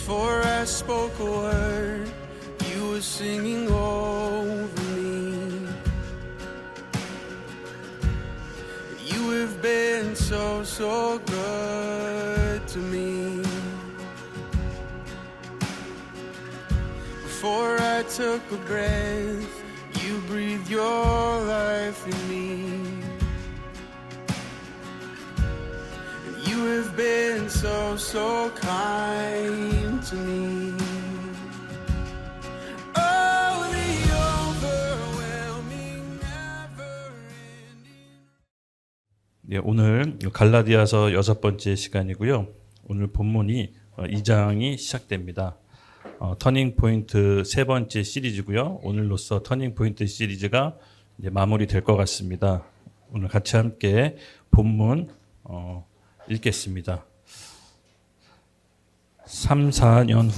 Before I spoke a word, you were singing over me. You have been so, so good to me. Before I took a breath, you breathed your life in me. And you have been so, so kind to me. Oh, the overwhelming, never-ending. 예, 오늘 갈라디아서 6번째 시간이고요. 오늘 본문이 2장이 시작됩니다. 터닝 포인트 3번째 시리즈고요. 오늘로써 터닝 포인트 시리즈가 이제 마무리될 것 같습니다. 오늘 같이 함께 본문 읽겠습니다. 14년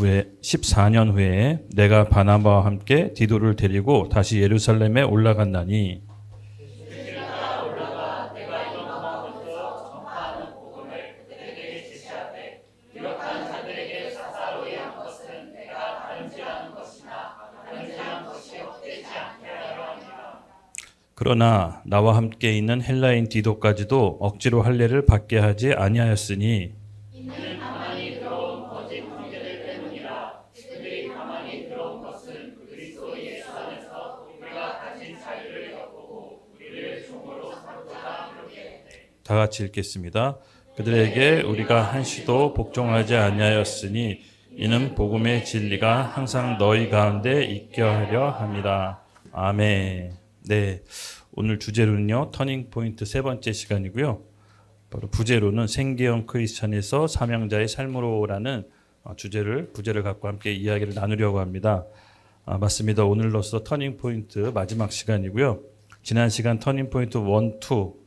후에 내가 바나바와 함께 디도를 데리고 다시 예루살렘에 올라갔나니 그러나 나와 함께 있는 헬라인 디도까지도 억지로 할례를 받게 하지 아니하였으니 이는 가만히 들어온 거짓 형제들 때문이라. 그들이 가만히 들어온 것은 그리스도 예수 안에서 우리가 가진 자유를 엿보고 우리를 종으로 삼고자 노력했대. 다 같이 읽겠습니다. 그들에게 우리가 한시도 복종하지 아니하였으니 이는 복음의 진리가 항상 너희 가운데 있게 하려 함이라. 아멘. 네, 오늘 주제로는요 터닝 포인트 3번째 시간이고요. 바로 부제로는 생계형 크리스천에서 사명자의 삶으로라는 부제를 갖고 함께 이야기를 나누려고 합니다. 맞습니다. 오늘로써 터닝 포인트 마지막 시간이고요. 지난 시간 터닝 포인트 1, 2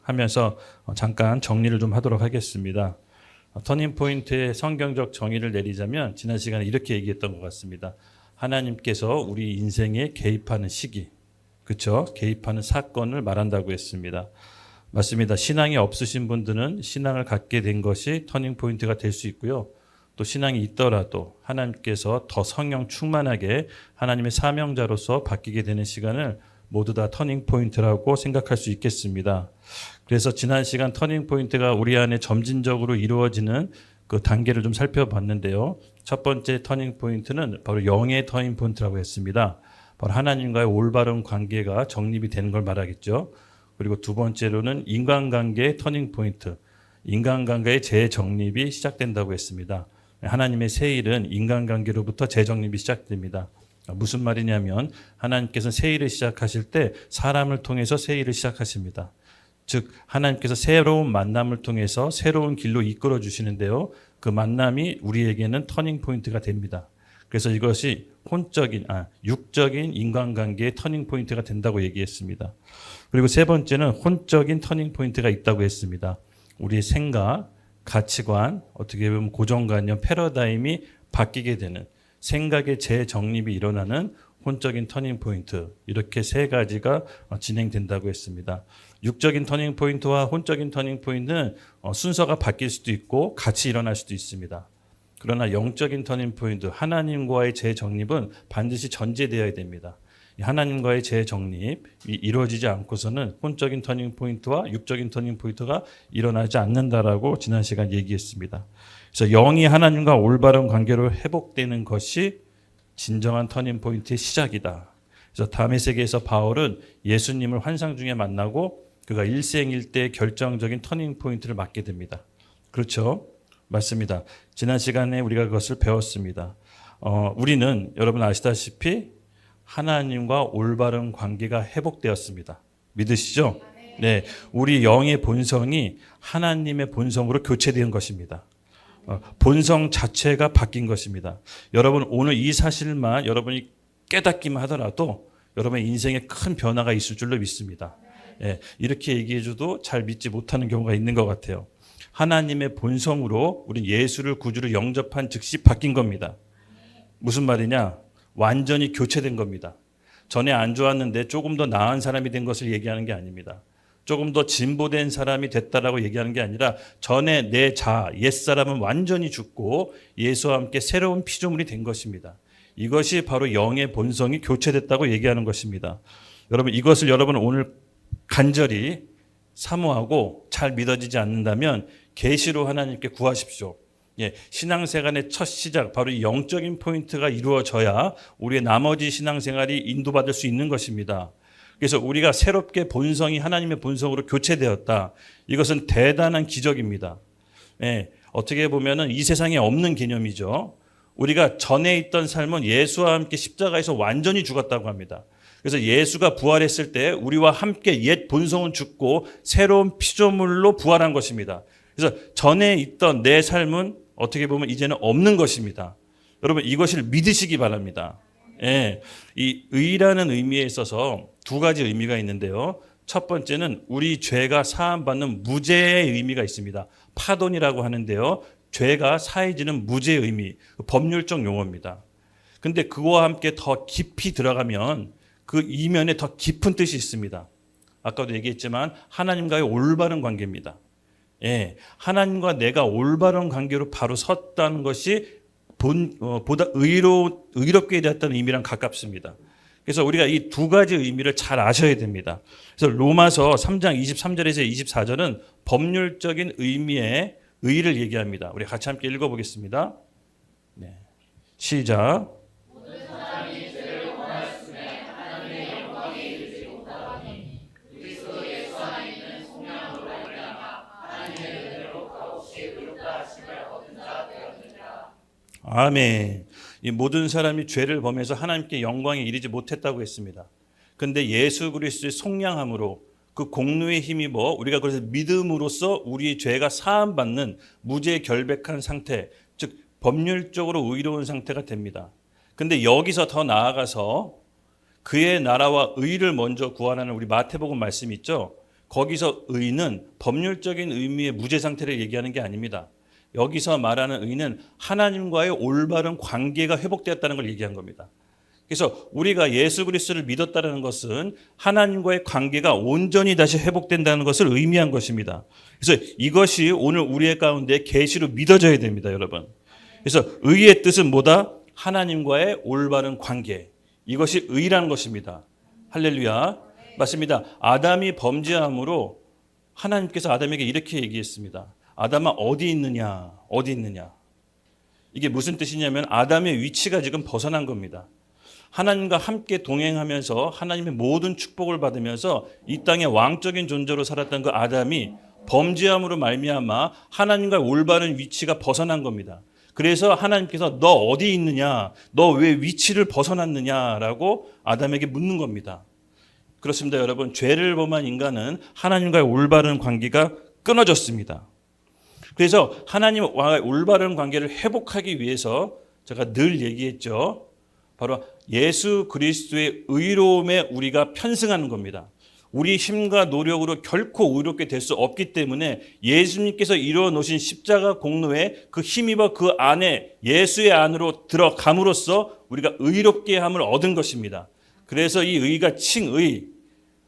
하면서 잠깐 정리를 좀 하도록 하겠습니다. 터닝 포인트의 성경적 정의를 내리자면 지난 시간에 이렇게 얘기했던 것 같습니다. 하나님께서 우리 인생에 개입하는 시기, 그렇죠? 개입하는 사건을 말한다고 했습니다. 맞습니다. 신앙이 없으신 분들은 신앙을 갖게 된 것이 터닝 포인트가 될 수 있고요. 또 신앙이 있더라도 하나님께서 더 성령 충만하게 하나님의 사명자로서 바뀌게 되는 시간을 모두 다 터닝 포인트라고 생각할 수 있겠습니다. 그래서 지난 시간 터닝 포인트가 우리 안에 점진적으로 이루어지는 그 단계를 좀 살펴봤는데요. 첫 번째 터닝 포인트는 바로 영의 터닝 포인트라고 했습니다. 바로 하나님과의 올바른 관계가 정립이 되는 걸 말하겠죠. 그리고 두 번째로는 인간관계의 터닝 포인트, 인간관계의 재정립이 시작된다고 했습니다. 하나님의 새 일은 인간관계로부터 재정립이 시작됩니다. 무슨 말이냐면 하나님께서 새 일을 시작하실 때 사람을 통해서 새 일을 시작하십니다. 즉 하나님께서 새로운 만남을 통해서 새로운 길로 이끌어 주시는데요. 그 만남이 우리에게는 터닝 포인트가 됩니다. 그래서 이것이 육적인 인간관계의 터닝 포인트가 된다고 얘기했습니다. 그리고 세 번째는 혼적인 터닝 포인트가 있다고 했습니다. 우리의 생각, 가치관, 어떻게 보면 고정관념, 패러다임이 바뀌게 되는 생각의 재정립이 일어나는 혼적인 터닝 포인트, 이렇게 세 가지가 진행된다고 했습니다. 육적인 터닝 포인트와 혼적인 터닝 포인트는 순서가 바뀔 수도 있고 같이 일어날 수도 있습니다. 그러나 영적인 터닝 포인트, 하나님과의 재정립은 반드시 전제되어야 됩니다. 하나님과의 재정립이 이루어지지 않고서는 혼적인 터닝 포인트와 육적인 터닝 포인트가 일어나지 않는다라고 지난 시간 얘기했습니다. 그래서 영이 하나님과 올바른 관계로 회복되는 것이 진정한 터닝 포인트의 시작이다. 그래서 다메섹에서 바울은 예수님을 환상 중에 만나고 그가 일생일대 결정적인 터닝 포인트를 맞게 됩니다. 그렇죠? 맞습니다. 지난 시간에 우리가 그것을 배웠습니다. 우리는 여러분 아시다시피 하나님과 올바른 관계가 회복되었습니다. 믿으시죠? 네, 우리 영의 본성이 하나님의 본성으로 교체된 것입니다. 본성 자체가 바뀐 것입니다. 여러분 오늘 이 사실만 여러분이 깨닫기만 하더라도 여러분의 인생에 큰 변화가 있을 줄로 믿습니다. 네, 이렇게 얘기해줘도 잘 믿지 못하는 경우가 있는 것 같아요. 하나님의 본성으로 우리 예수를 구주로 영접한 즉시 바뀐 겁니다. 무슨 말이냐? 완전히 교체된 겁니다. 전에 안 좋았는데 조금 더 나은 사람이 된 것을 얘기하는 게 아닙니다. 조금 더 진보된 사람이 됐다라고 얘기하는 게 아니라 전에 내 옛사람은 완전히 죽고 예수와 함께 새로운 피조물이 된 것입니다. 이것이 바로 영의 본성이 교체됐다고 얘기하는 것입니다. 여러분, 이것을 여러분 오늘 간절히 사모하고 잘 믿어지지 않는다면 계시로 하나님께 구하십시오. 신앙생활의 첫 시작, 바로 이 영적인 포인트가 이루어져야 우리의 나머지 신앙생활이 인도받을 수 있는 것입니다. 그래서 우리가 새롭게 본성이 하나님의 본성으로 교체되었다. 이것은 대단한 기적입니다. 어떻게 보면은 이 세상에 없는 개념이죠. 우리가 전에 있던 삶은 예수와 함께 십자가에서 완전히 죽었다고 합니다. 그래서 예수가 부활했을 때 우리와 함께 옛 본성은 죽고 새로운 피조물로 부활한 것입니다. 그래서 전에 있던 내 삶은 어떻게 보면 이제는 없는 것입니다. 여러분, 이것을 믿으시기 바랍니다. 이 의라는 의미에 있어서 두 가지 의미가 있는데요. 첫 번째는 우리 죄가 사함받는 무죄의 의미가 있습니다. 파돈이라고 하는데요. 죄가 사해지는 무죄의 의미, 법률적 용어입니다. 근데 그거와 함께 더 깊이 들어가면 그 이면에 더 깊은 뜻이 있습니다. 아까도 얘기했지만 하나님과의 올바른 관계입니다. 하나님과 내가 올바른 관계로 바로 섰다는 것이 보다 의롭게 되었다는 의미랑 가깝습니다. 그래서 우리가 이 두 가지 의미를 잘 아셔야 됩니다. 그래서 로마서 3장 23절에서 24절은 법률적인 의미의 의를 얘기합니다. 우리 같이 함께 읽어보겠습니다. 시작. 아멘. 이 모든 사람이 죄를 범해서 하나님께 영광에 이르지 못했다고 했습니다. 그런데 예수 그리스도의 속량함으로 그 공로에 힘입어 우리가 그래서 믿음으로써 우리의 죄가 사함받는 무죄 결백한 상태, 즉 법률적으로 의로운 상태가 됩니다. 그런데 여기서 더 나아가서 그의 나라와 의를 먼저 구하라는 우리 마태복음 말씀이 있죠. 거기서 의는 법률적인 의미의 무죄 상태를 얘기하는 게 아닙니다. 여기서 말하는 의는 하나님과의 올바른 관계가 회복되었다는 걸 얘기한 겁니다. 그래서 우리가 예수 그리스도를 믿었다는 것은 하나님과의 관계가 온전히 다시 회복된다는 것을 의미한 것입니다. 그래서 이것이 오늘 우리의 가운데 계시로 믿어져야 됩니다, 여러분. 그래서 의의 뜻은 뭐다? 하나님과의 올바른 관계. 이것이 의라는 것입니다. 할렐루야. 맞습니다. 아담이 범죄함으로 하나님께서 아담에게 이렇게 얘기했습니다. 아담아 어디 있느냐? 어디 있느냐? 이게 무슨 뜻이냐면 아담의 위치가 지금 벗어난 겁니다. 하나님과 함께 동행하면서 하나님의 모든 축복을 받으면서 이 땅의 왕적인 존재로 살았던 그 아담이 범죄함으로 말미암아 하나님과 올바른 위치가 벗어난 겁니다. 그래서 하나님께서 너 어디 있느냐? 너 왜 위치를 벗어났느냐라고 아담에게 묻는 겁니다. 그렇습니다, 여러분. 죄를 범한 인간은 하나님과의 올바른 관계가 끊어졌습니다. 그래서 하나님과의 올바른 관계를 회복하기 위해서 제가 늘 얘기했죠. 바로 예수 그리스도의 의로움에 우리가 편승하는 겁니다. 우리 힘과 노력으로 결코 의롭게 될 수 없기 때문에 예수님께서 이루어 놓으신 십자가 공로에 그 힘입어 그 안에 예수의 안으로 들어감으로써 우리가 의롭게 함을 얻은 것입니다. 그래서 이 의가 칭의,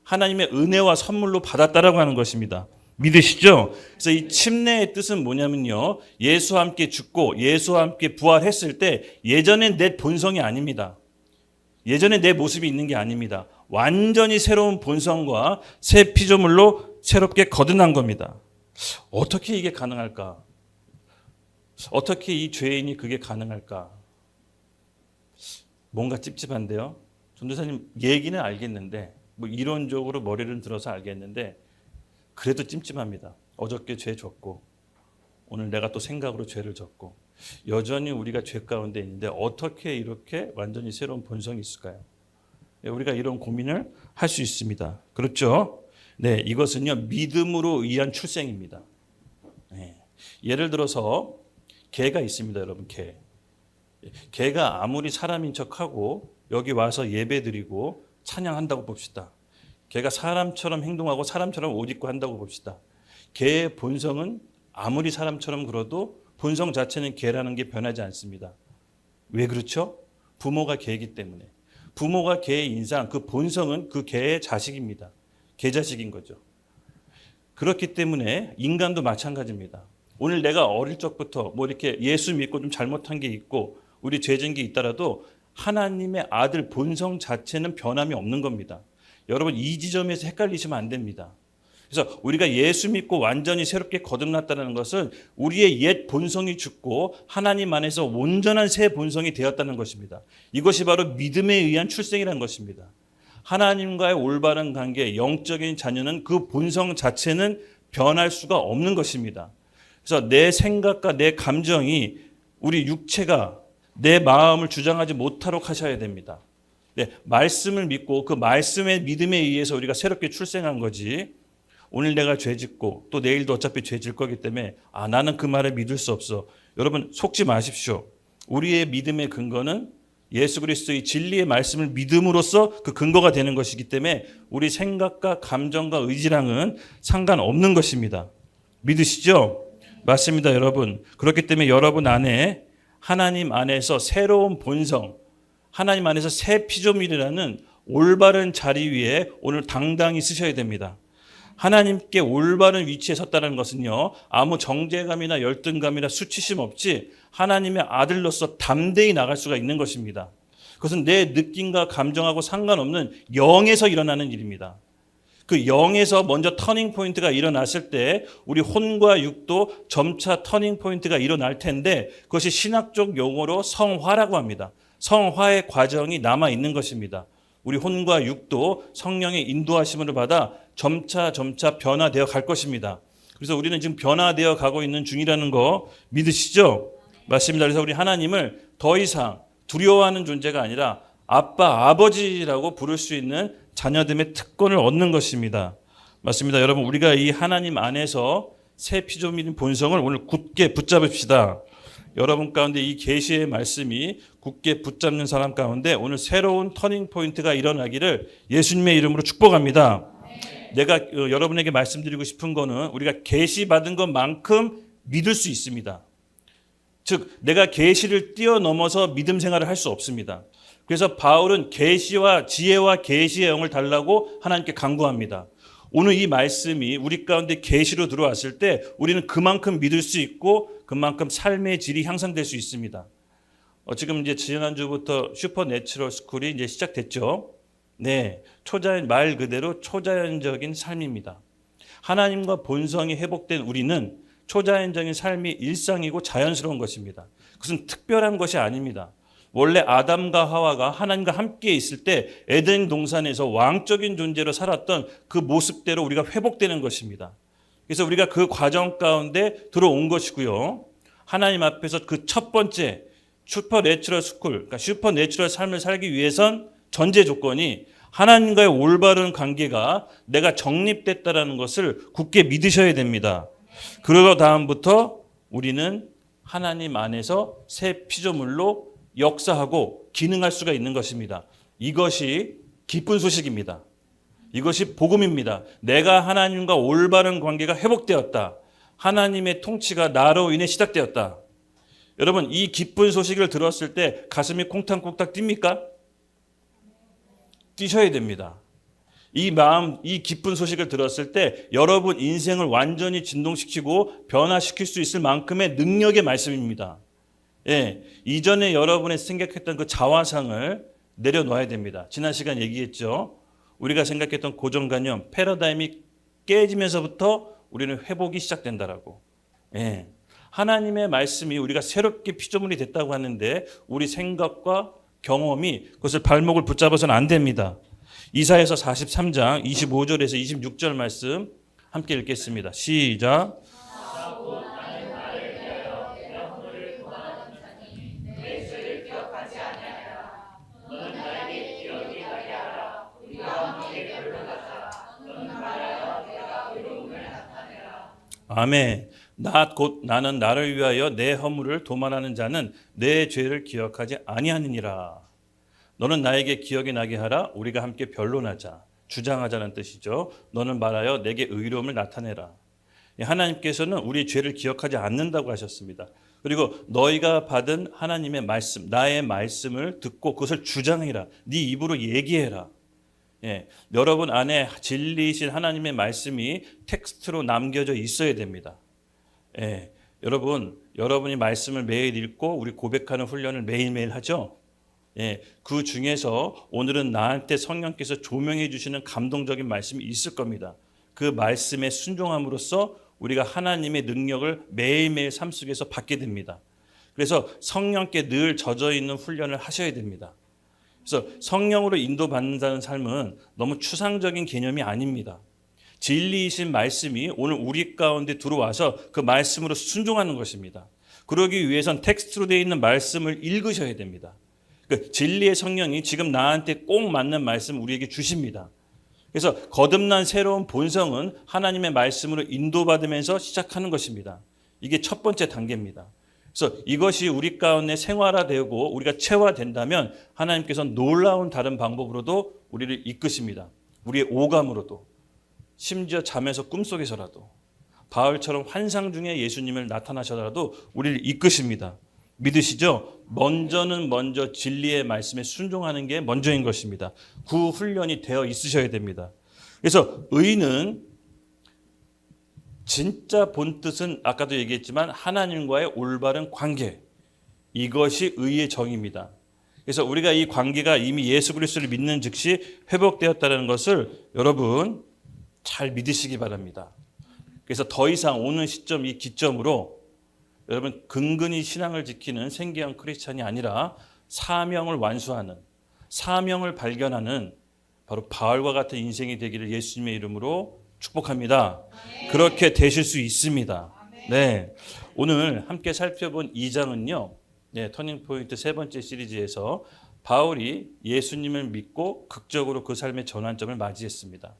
하나님의 은혜와 선물로 받았다라고 하는 것입니다. 믿으시죠? 그래서 이 침례의 뜻은 뭐냐면요. 예수와 함께 죽고 예수와 함께 부활했을 때 예전에 내 본성이 아닙니다. 예전에 내 모습이 있는 게 아닙니다. 완전히 새로운 본성과 새 피조물로 새롭게 거듭난 겁니다. 어떻게 이게 가능할까? 어떻게 이 죄인이 그게 가능할까? 뭔가 찝찝한데요. 전도사님 얘기는 알겠는데 뭐 이론적으로 머리를 들어서 알겠는데 그래도 찜찜합니다. 어저께 죄 졌고 오늘 내가 또 생각으로 죄를 졌고 여전히 우리가 죄 가운데 있는데 어떻게 이렇게 완전히 새로운 본성이 있을까요? 우리가 이런 고민을 할 수 있습니다. 그렇죠? 네, 이것은요 믿음으로 의한 출생입니다. 네. 예를 들어서 개가 있습니다, 여러분. 개가 아무리 사람인 척하고 여기 와서 예배드리고 찬양한다고 봅시다. 개가 사람처럼 행동하고 사람처럼 옷 입고 한다고 봅시다. 개의 본성은 아무리 사람처럼 그러도 본성 자체는 개라는 게 변하지 않습니다. 왜 그렇죠? 부모가 개이기 때문에. 부모가 개의 인상, 그 본성은 그 개의 자식입니다. 개 자식인 거죠. 그렇기 때문에 인간도 마찬가지입니다. 오늘 내가 어릴 적부터 뭐 이렇게 예수 믿고 좀 잘못한 게 있고 우리 죄진 게 있더라도 하나님의 아들 본성 자체는 변함이 없는 겁니다. 여러분 이 지점에서 헷갈리시면 안 됩니다. 그래서 우리가 예수 믿고 완전히 새롭게 거듭났다는 것은 우리의 옛 본성이 죽고 하나님 안에서 온전한 새 본성이 되었다는 것입니다. 이것이 바로 믿음에 의한 출생이라는 것입니다. 하나님과의 올바른 관계, 영적인 자녀는 그 본성 자체는 변할 수가 없는 것입니다. 그래서 내 생각과 내 감정이 우리 육체가 내 마음을 주장하지 못하도록 하셔야 됩니다. 네, 말씀을 믿고 그 말씀의 믿음에 의해서 우리가 새롭게 출생한 거지. 오늘 내가 죄 짓고 또 내일도 어차피 죄 질 거기 때문에 나는 그 말을 믿을 수 없어. 여러분 속지 마십시오. 우리의 믿음의 근거는 예수 그리스도의 진리의 말씀을 믿음으로써 그 근거가 되는 것이기 때문에 우리 생각과 감정과 의지랑은 상관없는 것입니다. 믿으시죠? 맞습니다, 여러분. 그렇기 때문에 여러분 안에 하나님 안에서 새로운 본성, 하나님 안에서 새 피조물이라는 올바른 자리 위에 오늘 당당히 서셔야 됩니다. 하나님께 올바른 위치에 섰다는 것은요, 아무 정죄감이나 열등감이나 수치심 없이 하나님의 아들로서 담대히 나갈 수가 있는 것입니다. 그것은 내 느낌과 감정하고 상관없는 영에서 일어나는 일입니다. 그 영에서 먼저 터닝 포인트가 일어났을 때 우리 혼과 육도 점차 터닝 포인트가 일어날 텐데 그것이 신학적 용어로 성화라고 합니다. 성화의 과정이 남아 있는 것입니다. 우리 혼과 육도 성령의 인도하심을 받아 점차 변화되어 갈 것입니다. 그래서 우리는 지금 변화되어 가고 있는 중이라는 거 믿으시죠? 맞습니다. 그래서 우리 하나님을 더 이상 두려워하는 존재가 아니라 아빠, 아버지라고 부를 수 있는 자녀됨의 특권을 얻는 것입니다. 맞습니다. 여러분 우리가 이 하나님 안에서 새 피조물인 본성을 오늘 굳게 붙잡읍시다. 여러분 가운데 이 계시의 말씀이 굳게 붙잡는 사람 가운데 오늘 새로운 터닝 포인트가 일어나기를 예수님의 이름으로 축복합니다. 내가 여러분에게 말씀드리고 싶은 거는 우리가 계시 받은 것만큼 믿을 수 있습니다. 즉 내가 계시를 뛰어넘어서 믿음 생활을 할 수 없습니다. 그래서 바울은 계시와 지혜와 계시의 영을 달라고 하나님께 간구합니다. 오늘 이 말씀이 우리 가운데 계시로 들어왔을 때 우리는 그만큼 믿을 수 있고 그만큼 삶의 질이 향상될 수 있습니다. 지금 이제 지난주부터 슈퍼내추럴 스쿨이 이제 시작됐죠. 네, 초자연 말 그대로 초자연적인 삶입니다. 하나님과 본성이 회복된 우리는 초자연적인 삶이 일상이고 자연스러운 것입니다. 그것은 특별한 것이 아닙니다. 원래 아담과 하와가 하나님과 함께 있을 때 에덴 동산에서 왕적인 존재로 살았던 그 모습대로 우리가 회복되는 것입니다. 그래서 우리가 그 과정 가운데 들어온 것이고요. 하나님 앞에서 그 첫 번째 슈퍼내추럴 스쿨, 그러니까 슈퍼내추럴 삶을 살기 위해선 전제 조건이 하나님과의 올바른 관계가 내가 정립됐다라는 것을 굳게 믿으셔야 됩니다. 그러고 다음부터 우리는 하나님 안에서 새 피조물로 역사하고 기능할 수가 있는 것입니다. 이것이 기쁜 소식입니다. 이것이 복음입니다. 내가 하나님과 올바른 관계가 회복되었다. 하나님의 통치가 나로 인해 시작되었다. 여러분 이 기쁜 소식을 들었을 때 가슴이 콩탕콩탕 뜁니까? 뛰셔야 됩니다. 이 마음, 이 기쁜 소식을 들었을 때 여러분 인생을 완전히 진동시키고 변화시킬 수 있을 만큼의 능력의 말씀입니다. 예, 이전에 여러분이 생각했던 그 자화상을 내려놓아야 됩니다. 지난 시간 얘기했죠. 우리가 생각했던 고정관념, 패러다임이 깨지면서부터 우리는 회복이 시작된다라고. 예, 하나님의 말씀이 우리가 새롭게 피조물이 됐다고 하는데 우리 생각과 경험이 그것을 발목을 붙잡아서는 안 됩니다. 이사야서 43장 25절에서 26절 말씀 함께 읽겠습니다. 시작. 아멘. 나는 나를 위하여 내 허물을 도말하는 자는 내 죄를 기억하지 아니하느니라. 너는 나에게 기억이 나게 하라. 우리가 함께 변론하자. 주장하자는 뜻이죠. 너는 말하여 내게 의로움을 나타내라. 하나님께서는 우리 죄를 기억하지 않는다고 하셨습니다. 그리고 너희가 받은 하나님의 말씀, 나의 말씀을 듣고 그것을 주장해라. 네 입으로 얘기해라. 여러분 안에 진리이신 하나님의 말씀이 텍스트로 남겨져 있어야 됩니다. 여러분이 말씀을 매일 읽고 우리 고백하는 훈련을 매일매일 하죠. 그 중에서 오늘은 나한테 성령께서 조명해 주시는 감동적인 말씀이 있을 겁니다. 그 말씀에 순종함으로써 우리가 하나님의 능력을 매일매일 삶 속에서 받게 됩니다. 그래서 성령께 늘 젖어 있는 훈련을 하셔야 됩니다. 그래서 성령으로 인도받는다는 삶은 너무 추상적인 개념이 아닙니다. 진리이신 말씀이 오늘 우리 가운데 들어와서 그 말씀으로 순종하는 것입니다. 그러기 위해선 텍스트로 되어 있는 말씀을 읽으셔야 됩니다. 그 진리의 성령이 지금 나한테 꼭 맞는 말씀 우리에게 주십니다. 그래서 거듭난 새로운 본성은 하나님의 말씀으로 인도받으면서 시작하는 것입니다. 이게 첫 번째 단계입니다. 그래서 이것이 우리 가운데 생활화되고 우리가 체화된다면 하나님께서는 놀라운 다른 방법으로도 우리를 이끄십니다. 우리의 오감으로도, 심지어 잠에서 꿈속에서라도, 바울처럼 환상 중에 예수님을 나타나셔라도 우리를 이끄십니다. 믿으시죠? 먼저 진리의 말씀에 순종하는 게 먼저인 것입니다. 그 훈련이 되어 있으셔야 됩니다. 그래서 의는 진짜 본뜻은 아까도 얘기했지만 하나님과의 올바른 관계, 이것이 의의 정의입니다. 그래서 우리가 이 관계가 이미 예수 그리스도를 믿는 즉시 회복되었다는 것을 여러분 잘 믿으시기 바랍니다. 그래서 더 이상 오는 시점, 이 기점으로 여러분 근근히 신앙을 지키는 생계형 크리스찬이 아니라 사명을 완수하는, 사명을 발견하는 바로 바울과 같은 인생이 되기를 예수님의 이름으로 축복합니다. 그렇게 되실 수 있습니다. 오늘 함께 살펴본 2장은요. 터닝포인트 세 번째 시리즈에서 바울이 예수님을 믿고 극적으로 그 삶의 전환점을 맞이했습니다.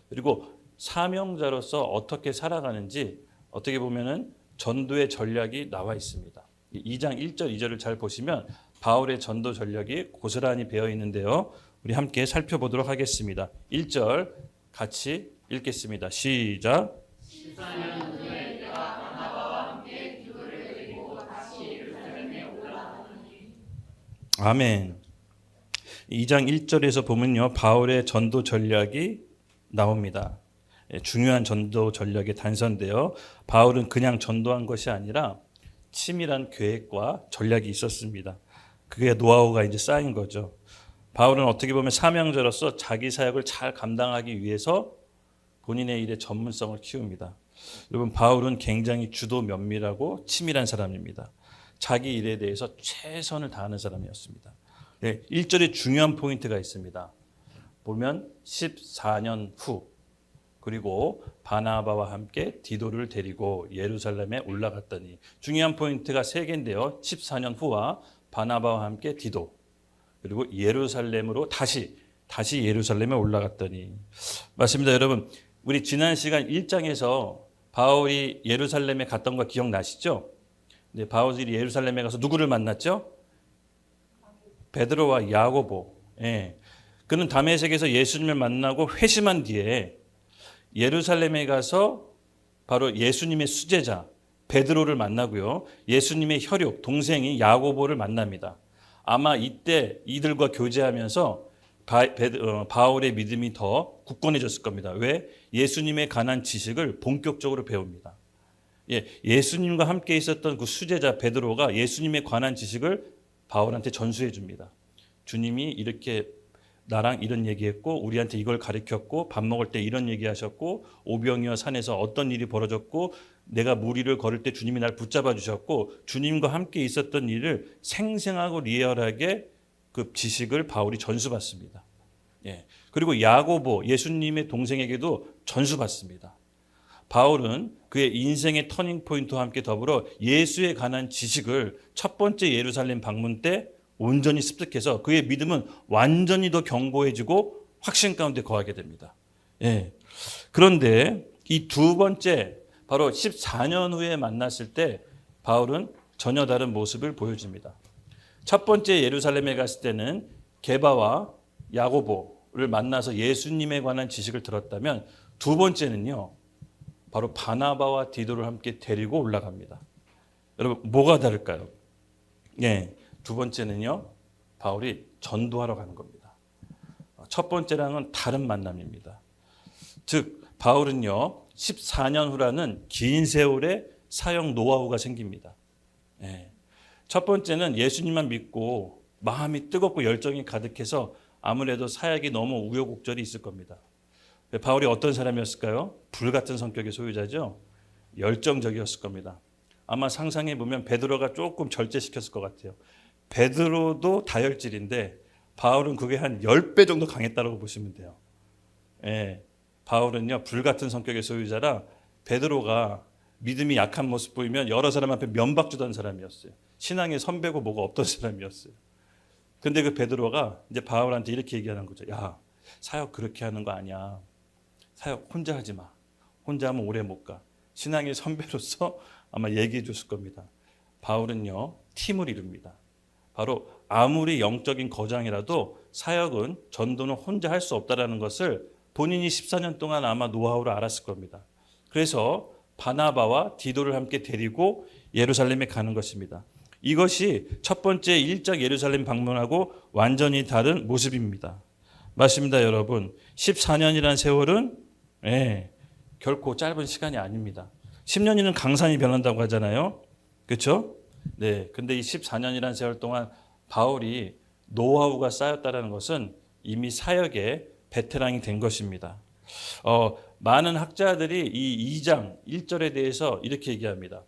그리고 사명자로서 어떻게 살아가는지 어떻게 보면은 전도의 전략이 나와 있습니다. 2장 1절 2절을 잘 보시면 바울의 전도 전략이 고스란히 배어 있는데요. 우리 함께 살펴보도록 하겠습니다. 1절 같이 읽겠습니다. 시작. 14년 후에 내가 바나바와 함께 기도를 드리고 다시 예루살렘에 올라가니. 아멘. 2장 1절에서 보면요. 바울의 전도 전략이 나옵니다. 중요한 전도 전략의 단서인데요. 바울은 그냥 전도한 것이 아니라 치밀한 계획과 전략이 있었습니다. 그게 노하우가 이제 쌓인 거죠. 바울은 어떻게 보면 사명자로서 자기 사역을 잘 감당하기 위해서 본인의 일에 전문성을 키웁니다. 여러분 바울은 굉장히 주도 면밀하고 치밀한 사람입니다. 자기 일에 대해서 최선을 다하는 사람이었습니다. 1절에 중요한 포인트가 있습니다. 보면 14년 후 그리고 바나바와 함께 디도를 데리고 예루살렘에 올라갔더니 중요한 포인트가 세 개인데요. 14년 후와 바나바와 함께 디도 그리고 예루살렘으로 다시 예루살렘에 올라갔더니 맞습니다. 여러분 우리 지난 시간 1장에서 바울이 예루살렘에 갔던 거 기억나시죠? 네, 바울이 예루살렘에 가서 누구를 만났죠? 베드로와 야고보. 그는 다메섹에서 예수님을 만나고 회심한 뒤에 예루살렘에 가서 바로 예수님의 수제자 베드로를 만나고요. 예수님의 혈육 동생인 야고보를 만납니다. 아마 이때 이들과 교제하면서 바울의 믿음이 더 굳건해졌을 겁니다. 왜? 예수님에 관한 지식을 본격적으로 배웁니다. 예수님과 함께 있었던 그 수제자 베드로가 예수님에 관한 지식을 바울한테 전수해 줍니다. 주님이 이렇게 나랑 이런 얘기했고 우리한테 이걸 가르쳤고 밥 먹을 때 이런 얘기하셨고 오병이어 산에서 어떤 일이 벌어졌고 내가 물 위를 걸을 때 주님이 날 붙잡아 주셨고 주님과 함께 있었던 일을 생생하고 리얼하게 그 지식을 바울이 전수받습니다. 그리고 야고보 예수님의 동생에게도 전수받습니다. 바울은 그의 인생의 터닝 포인트와 함께 더불어 예수에 관한 지식을 첫 번째 예루살렘 방문 때 온전히 습득해서 그의 믿음은 완전히 더 견고해지고 확신 가운데 거하게 됩니다. 그런데 이 두 번째 바로 14년 후에 만났을 때 바울은 전혀 다른 모습을 보여줍니다. 첫 번째 예루살렘에 갔을 때는 게바와 야고보를 만나서 예수님에 관한 지식을 들었다면 두 번째는요. 바로 바나바와 디도를 함께 데리고 올라갑니다. 여러분 뭐가 다를까요? 두 번째는요. 바울이 전도하러 가는 겁니다. 첫 번째랑은 다른 만남입니다. 즉 바울은요 14년 후라는 긴 세월의 사역 노하우가 생깁니다. 예. 첫 번째는 예수님만 믿고 마음이 뜨겁고 열정이 가득해서 아무래도 사역이 너무 우여곡절이 있을 겁니다. 바울이 어떤 사람이었을까요? 불같은 성격의 소유자죠. 열정적이었을 겁니다. 아마 상상해 보면 베드로가 조금 절제시켰을 것 같아요. 베드로도 다혈질인데 바울은 그게 한 10배 정도 강했다고 보시면 돼요. 예. 바울은요 불같은 성격의 소유자라 베드로가 믿음이 약한 모습 보이면 여러 사람 앞에 면박 주던 사람이었어요. 신앙의 선배고 뭐가 없던 사람이었어요. 근데 그 베드로가 이제 바울한테 이렇게 얘기하는 거죠. 야, 사역 그렇게 하는 거 아니야. 사역 혼자 하지 마. 혼자 하면 오래 못 가. 신앙의 선배로서 아마 얘기해 줬을 겁니다. 바울은요 팀을 이룹니다. 바로 아무리 영적인 거장이라도 사역은 전도는 혼자 할 수 없다라는 것을 본인이 14년 동안 아마 노하우를 알았을 겁니다. 그래서 바나바와 디도를 함께 데리고 예루살렘에 가는 것입니다. 이것이 첫 번째 일적 예루살렘 방문하고 완전히 다른 모습입니다. 맞습니다, 여러분. 14년이라는 세월은 결코 짧은 시간이 아닙니다. 10년이면 강산이 변한다고 하잖아요. 그렇죠? 네. 근데 이 14년이라는 세월 동안 바울이 노하우가 쌓였다는 것은 이미 사역의 베테랑이 된 것입니다. 많은 학자들이 이 2장 1절에 대해서 이렇게 얘기합니다.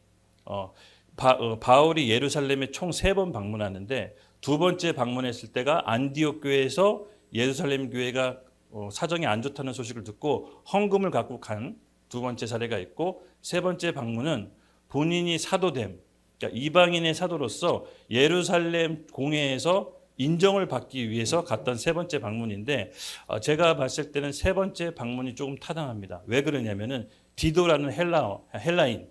바울이 예루살렘에 총 3번 방문하는데 두 번째 방문했을 때가 안디옥 교회에서 예루살렘 교회가 사정이 안 좋다는 소식을 듣고 헌금을 갖고 간 두 번째 사례가 있고 세 번째 방문은 본인이 사도됨, 그러니까 이방인의 사도로서 예루살렘 공회에서 인정을 받기 위해서 갔던 세 번째 방문인데 제가 봤을 때는 세 번째 방문이 조금 타당합니다. 왜 그러냐면은 디도라는 헬라인,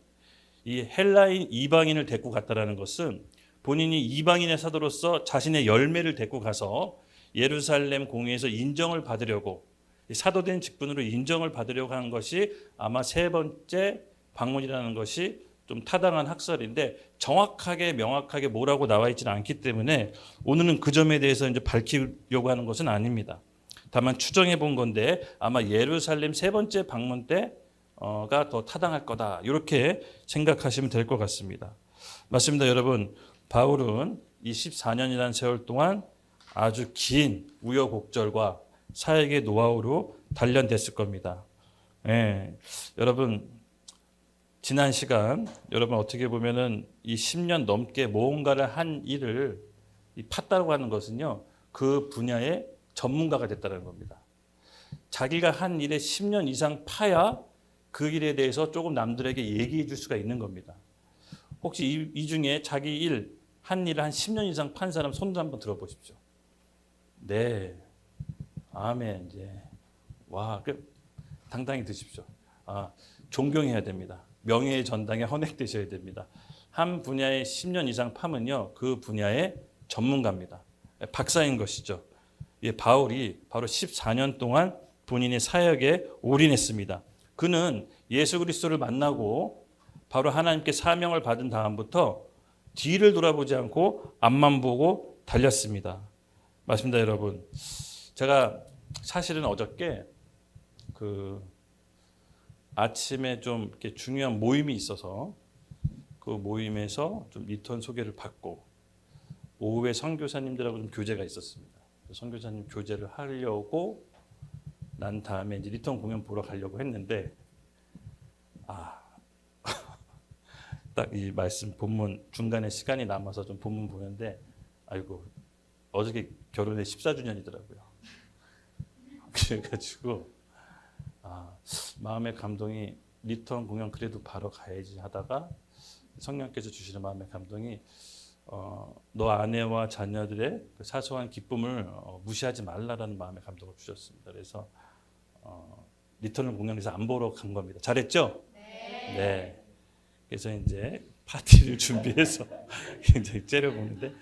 이 헬라인 이방인을 데리고 갔다라는 것은 본인이 이방인의 사도로서 자신의 열매를 데리고 가서 예루살렘 공회에서 인정을 받으려고 사도된 직분으로 인정을 받으려고 한 것이 아마 세 번째 방문이라는 것이 좀 타당한 학설인데 정확하게 명확하게 뭐라고 나와 있지는 않기 때문에 오늘은 그 점에 대해서 이제 밝히려고 하는 것은 아닙니다. 다만 추정해 본 건데 아마 예루살렘 세 번째 방문 때가 더 타당할 거다 이렇게 생각하시면 될 것 같습니다. 맞습니다, 여러분. 바울은 이 14년이라는 세월 동안 아주 긴 우여곡절과 사역의 노하우로 단련됐을 겁니다. 여러분 지난 시간 여러분 어떻게 보면은 이 10년 넘게 무언가를 한 일을 팠다고 하는 것은요 그 분야의 전문가가 됐다는 겁니다. 자기가 한 일에 10년 이상 파야 그 일에 대해서 조금 남들에게 얘기해 줄 수가 있는 겁니다. 혹시 이 중에 자기 한 일을 한 10년 이상 판 사람 손도 한번 들어보십시오. 네, 아멘. 이제 와, 당당히 드십시오. 존경해야 됩니다. 명예의 전당에 헌액되셔야 됩니다. 한 분야에 10년 이상 파면요, 그 분야의 전문가입니다. 박사인 것이죠. 바울이 바로 14년 동안 본인의 사역에 올인했습니다. 그는 예수 그리스도를 만나고 바로 하나님께 사명을 받은 다음부터 뒤를 돌아보지 않고 앞만 보고 달렸습니다. 맞습니다, 여러분. 제가 사실은 어저께 아침에 좀 이렇게 중요한 모임이 있어서 그 모임에서 좀 리턴 소개를 받고 오후에 선교사님들하고 좀 교제가 있었습니다. 선교사님 교제를 하려고 난 다음에 이제 리턴 공연 보러 가려고 했는데 딱 이 말씀 본문 중간에 시간이 남아서 좀 본문 보는데 아이고 어저께 결혼해 14주년이더라고요. 그래가지고 마음의 감동이 리턴 공연 그래도 바로 가야지 하다가 성령께서 주시는 마음의 감동이 너 아내와 자녀들의 그 사소한 기쁨을 무시하지 말라라는 마음의 감동을 주셨습니다. 그래서 리턴 공연에서 안 보러 간 겁니다. 잘했죠? 네. 그래서 이제 파티를 준비해서 굉장히 째려보는데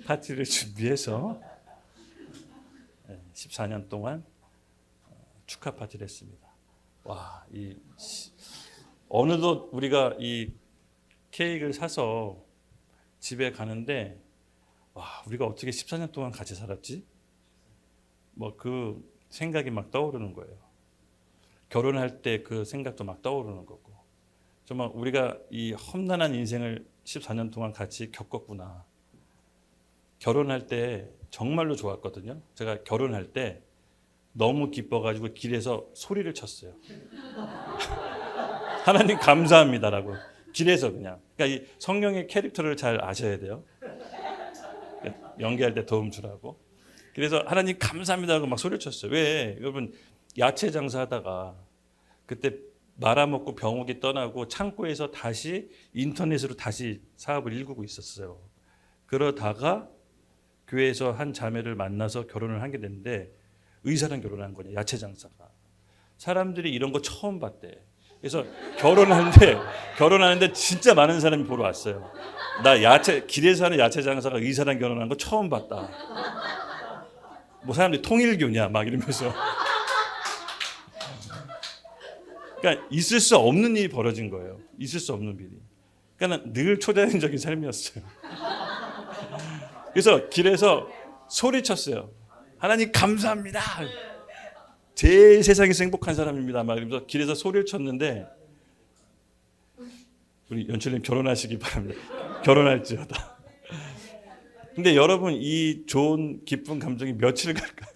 파티를 준비해서 14년 동안 축하 파티를 했습니다. 와, 어느덧 우리가 이 케이크를 사서 집에 가는데 와, 우리가 어떻게 14년 동안 같이 살았지? 뭐 생각이 막 떠오르는 거예요. 결혼할 때 그 생각도 막 떠오르는 거고. 정말 우리가 이 험난한 인생을 14년 동안 같이 겪었구나. 결혼할 때 정말로 좋았거든요. 제가 결혼할 때 너무 기뻐가지고 길에서 소리를 쳤어요. 하나님 감사합니다라고. 길에서 그냥. 그러니까 이 성령의 캐릭터를 잘 아셔야 돼요. 연기할 때 도움 주라고. 그래서 하나님 감사합니다라고 막 소리를 쳤어요. 왜? 여러분 야채 장사하다가 그때 말아먹고 병옥이 떠나고 창고에서 다시 인터넷으로 다시 사업을 일구고 있었어요. 그러다가 교회에서 한 자매를 만나서 결혼을 하게 됐는데 의사랑 결혼한 거냐, 야채 장사가. 사람들이 이런 거 처음 봤대. 그래서 결혼하는데 진짜 많은 사람이 보러 왔어요. 나 길에서 하는 야채 장사가 의사랑 결혼한 거 처음 봤다. 뭐 사람들이 통일교냐 막 이러면서. 그러니까 있을 수 없는 일이 벌어진 거예요. 있을 수 없는 일이. 그러니까 늘 초대적인 삶이었어요. 그래서 길에서 소리쳤어요. 하나님 감사합니다. 제일 세상에서 행복한 사람입니다. 막 이러면서 길에서 소리를 쳤는데 우리 연출님 결혼하시기 바랍니다. 결혼할지어다. 근데 여러분 이 좋은 기쁜 감정이 며칠 갈까요?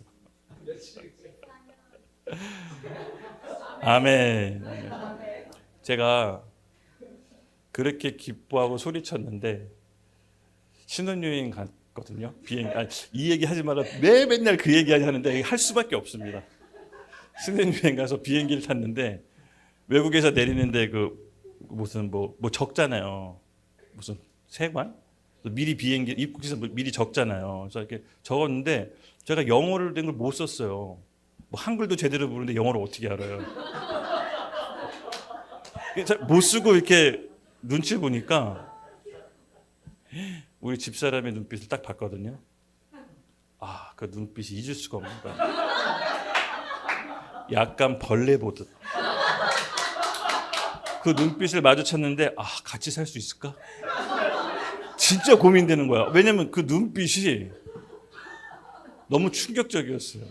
아멘. 제가 그렇게 기뻐하고 소리쳤는데 신혼여행 갔거든요. 이 얘기 하지 마라. 맨날 그 얘기 하는데 할 수밖에 없습니다. 신혼여행 가서 비행기를 탔는데 외국에서 내리는데 그 무슨 뭐 적잖아요. 무슨 세관? 미리 비행기 입국해서 미리 적잖아요. 그래서 이렇게 적었는데 제가 영어를 된 걸 못 썼어요. 뭐 한글도 제대로 모르는데 영어를 어떻게 알아요? 못 쓰고 이렇게 눈치 보니까 우리 집사람의 눈빛을 딱 봤거든요. 아, 그 눈빛이 잊을 수가 없는 거야. 약간 벌레 보듯. 그 눈빛을 마주쳤는데 아, 같이 살 수 있을까? 진짜 고민되는 거야. 왜냐면 그 눈빛이 너무 충격적이었어요.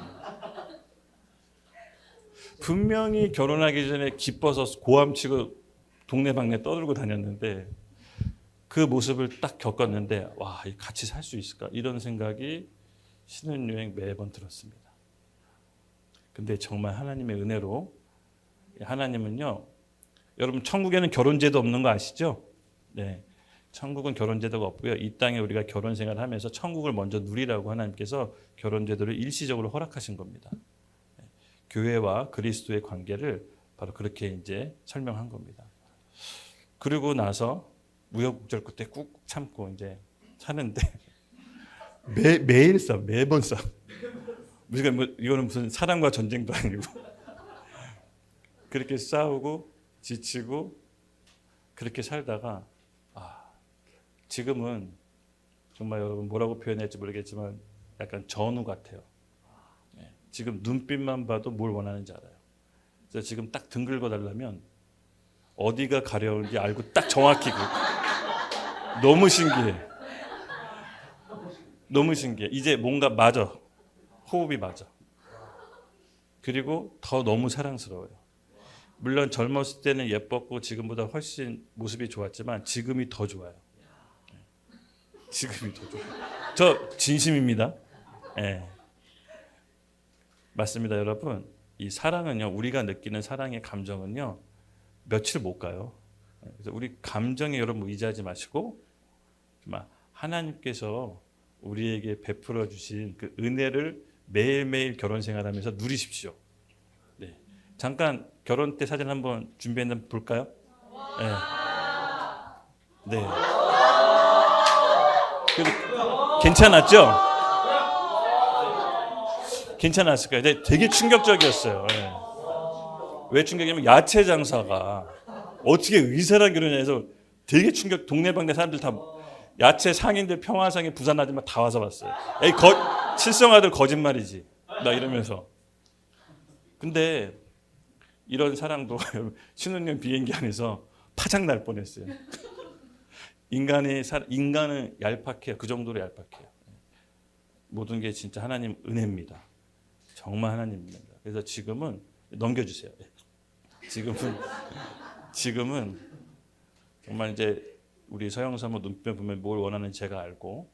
분명히 결혼하기 전에 기뻐서 고함치고 동네방네 떠들고 다녔는데 그 모습을 딱 겪었는데 와, 같이 살 수 있을까? 이런 생각이 신혼여행 매번 들었습니다. 근데 정말 하나님의 은혜로 하나님은요, 여러분 천국에는 결혼제도 없는 거 아시죠? 네, 천국은 결혼제도가 없고요. 이 땅에 우리가 결혼 생활을 하면서 천국을 먼저 누리라고 하나님께서 결혼제도를 일시적으로 허락하신 겁니다. 교회와 그리스도의 관계를 바로 그렇게 이제 설명한 겁니다. 그리고 나서 우여곡절 끝에 꾹 참고 이제 사는데 매일 싸워, 매번 싸워. 이거는 무슨 사랑과 전쟁도 아니고 그렇게 싸우고 지치고 그렇게 살다가 지금은 정말 여러분 뭐라고 표현할지 모르겠지만 약간 전우 같아요. 지금 눈빛만 봐도 뭘 원하는지 알아요. 그래서 지금 딱 등 긁어달라면 어디가 가려운지 알고 딱 정확히 너무 신기해. 너무 신기해. 이제 뭔가 맞아. 호흡이 맞아. 그리고 더 너무 사랑스러워요. 물론 젊었을 때는 예뻤고 지금보다 훨씬 모습이 좋았지만 지금이 더 좋아요. 지금이 더 좋아요. 저 진심입니다. 네. 맞습니다, 여러분. 이 사랑은요, 우리가 느끼는 사랑의 감정은요, 며칠 못 가요. 그래서 우리 감정에 여러분 의지하지 마시고 정말 하나님께서 우리에게 베풀어 주신 그 은혜를 매일매일 결혼 생활하면서 누리십시오. 네. 잠깐 결혼 때 사진 한번 준비했는데 볼까요? 네. 네. 괜찮았죠? 괜찮았을 거예요. 되게 충격적이었어요. 네. 왜 충격이냐면 야채 장사가 어떻게 의사랑 결혼해서 되게 충격. 동네방네 사람들 다 야채 상인들 평화상에 부산 아줌마 다 와서 봤어요. 에이, 칠성아들 거짓말이지. 나 이러면서. 근데 이런 사랑도 신혼여행 비행기 안에서 파장 날 뻔했어요. 인간은 얄팍해요. 그 정도로 얄팍해요. 모든 게 진짜 하나님 은혜입니다. 정말 하나님입니다. 그래서 지금은 넘겨주세요. 지금은 정말 이제 우리 서영 사모 눈빛 보면 뭘 원하는지 제가 알고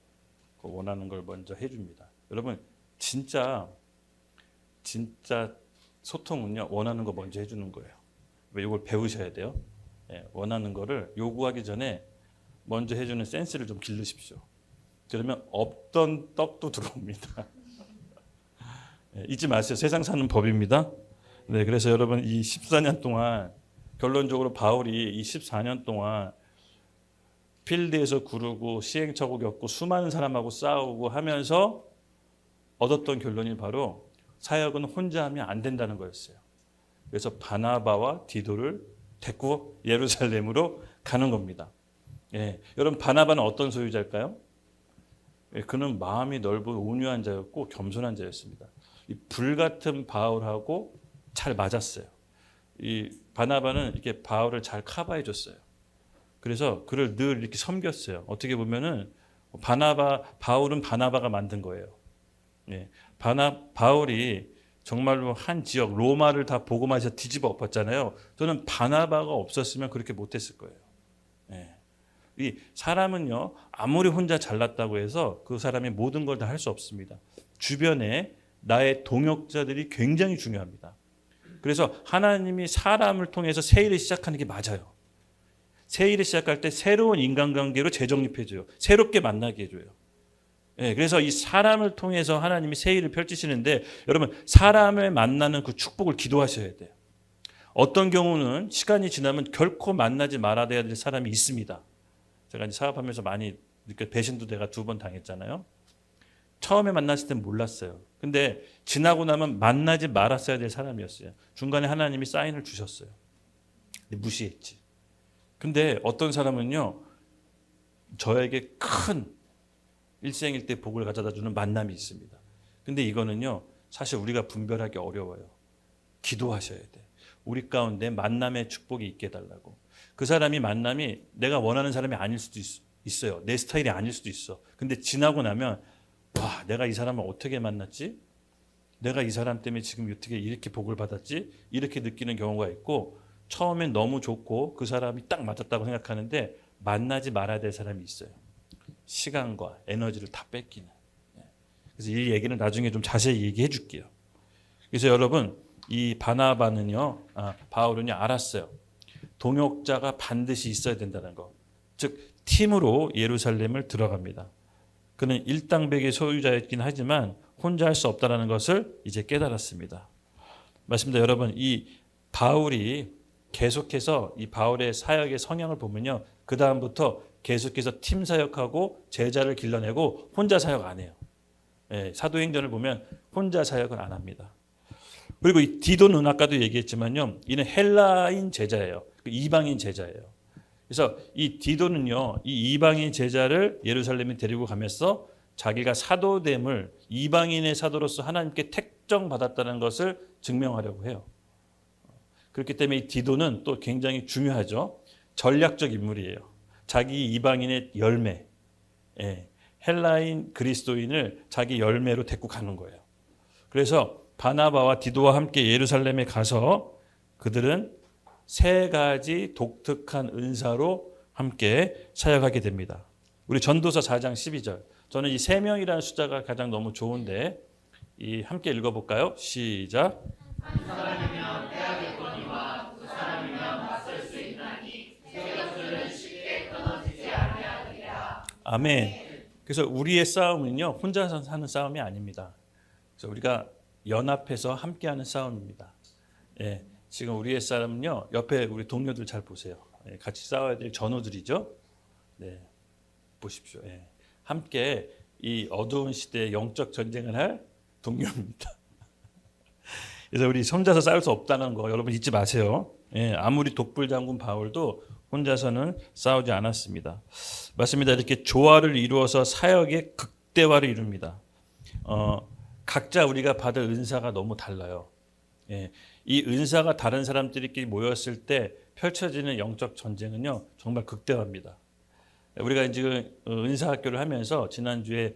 그 원하는 걸 먼저 해줍니다. 여러분 진짜 소통은요 원하는 거 먼저 해주는 거예요. 왜 이걸 배우셔야 돼요? 예, 원하는 거를 요구하기 전에 먼저 해주는 센스를 좀 기르십시오. 그러면 없던 떡도 들어옵니다. 예, 잊지 마세요. 세상 사는 법입니다. 네, 그래서 여러분 이 14년 동안 결론적으로 바울이 이 14년 동안 필드에서 구르고 시행착오 겪고 수많은 사람하고 싸우고 하면서 얻었던 결론이 바로 사역은 혼자 하면 안 된다는 거였어요. 그래서 바나바와 디도를 데리고 예루살렘으로 가는 겁니다. 예, 여러분 바나바는 어떤 소유자일까요? 예, 그는 마음이 넓은 온유한 자였고 겸손한 자였습니다. 이 불같은 바울하고 잘 맞았어요. 이 바나바는 이렇게 바울을 잘 커버해 줬어요. 그래서 그를 늘 이렇게 섬겼어요. 어떻게 보면은 바울은 바나바가 만든 거예요. 예, 바울이 정말로 한 지역 로마를 다 복음화해서 뒤집어 엎었잖아요. 저는 바나바가 없었으면 그렇게 못했을 거예요. 예. 이 사람은요 아무리 혼자 잘났다고 해서 그 사람이 모든 걸 다 할 수 없습니다. 주변에 나의 동역자들이 굉장히 중요합니다. 그래서 하나님이 사람을 통해서 새 일을 시작하는 게 맞아요. 새 일을 시작할 때 새로운 인간관계로 재정립해줘요. 새롭게 만나게 해줘요. 예, 그래서 이 사람을 통해서 하나님이 새 일을 펼치시는데 여러분 사람을 만나는 그 축복을 기도하셔야 돼요. 어떤 경우는 시간이 지나면 결코 만나지 말아야 될 사람이 있습니다. 제가 이제 사업하면서 많이 배신도 내가 2번 당했잖아요. 처음에 만났을 땐 몰랐어요. 근데 지나고 나면 만나지 말았어야 될 사람이었어요. 중간에 하나님이 사인을 주셨어요. 근데 무시했지. 근데 어떤 사람은요 저에게 큰 일생일대 복을 가져다 주는 만남이 있습니다. 근데 이거는요 사실 우리가 분별하기 어려워요. 기도하셔야 돼. 우리 가운데 만남의 축복이 있게 해달라고. 그 사람이 만남이 내가 원하는 사람이 아닐 수도 있어요. 내 스타일이 아닐 수도 있어. 근데 지나고 나면 와 내가 이 사람을 어떻게 만났지? 내가 이 사람 때문에 지금 어떻게 이렇게 복을 받았지? 이렇게 느끼는 경우가 있고 처음엔 너무 좋고 그 사람이 딱 맞았다고 생각하는데 만나지 말아야 될 사람이 있어요. 시간과 에너지를 다 뺏기는. 그래서 이 얘기는 나중에 좀 자세히 얘기해 줄게요. 그래서 여러분 이 바울은요 알았어요. 동역자가 반드시 있어야 된다는 거. 즉 팀으로 예루살렘을 들어갑니다. 그는 일당백의 소유자였긴 하지만 혼자 할 수 없다는 것을 이제 깨달았습니다. 맞습니다. 여러분 이 바울이 계속해서 이 바울의 사역의 성향을 보면요. 그 다음부터 계속해서 팀 사역하고 제자를 길러내고 혼자 사역 안 해요. 예, 사도행전을 보면 혼자 사역을 안 합니다. 그리고 이 디도는 아까도 얘기했지만요. 이는 헬라인 제자예요. 이방인 제자예요. 그래서 이 디도는요. 이 이방인 제자를 예루살렘에 데리고 가면서 자기가 사도됨을 이방인의 사도로서 하나님께 택정받았다는 것을 증명하려고 해요. 그렇기 때문에 이 디도는 또 굉장히 중요하죠. 전략적 인물이에요. 자기 이방인의 열매, 헬라인 그리스도인을 자기 열매로 데리고 가는 거예요. 그래서 바나바와 디도와 함께 예루살렘에 가서 그들은 3가지 독특한 은사로 함께 사역하게 됩니다. 우리 전도서 4장 12절. 저는 이 3명이라는 숫자가 가장 너무 좋은데 함께 읽어볼까요? 시작. 한 사람이면 빼앗겠거니와 두 사람이면 맞설 수 있나니 세 것들은 쉽게 끊어지지 아니하리라. 아멘. 그래서 우리의 싸움은요 혼자서 하는 싸움이 아닙니다. 그래서 우리가 연합해서 함께하는 싸움입니다. 예, 지금 우리의 싸움은요 옆에 우리 동료들 잘 보세요. 예, 같이 싸워야 될 전우들이죠. 네, 보십시오. 예, 함께 이 어두운 시대에 영적 전쟁을 할 동료입니다. 그래서 우리 혼자서 싸울 수 없다는 거 여러분 잊지 마세요. 예, 아무리 독불장군 바울도 혼자서는 싸우지 않았습니다. 맞습니다. 이렇게 조화를 이루어서 사역의 극대화를 이룹니다. 각자 우리가 받을 은사가 너무 달라요. 예, 이 은사가 다른 사람들끼리 모였을 때 펼쳐지는 영적 전쟁은요 정말 극대화입니다. 우리가 지금 은사학교를 하면서 지난주에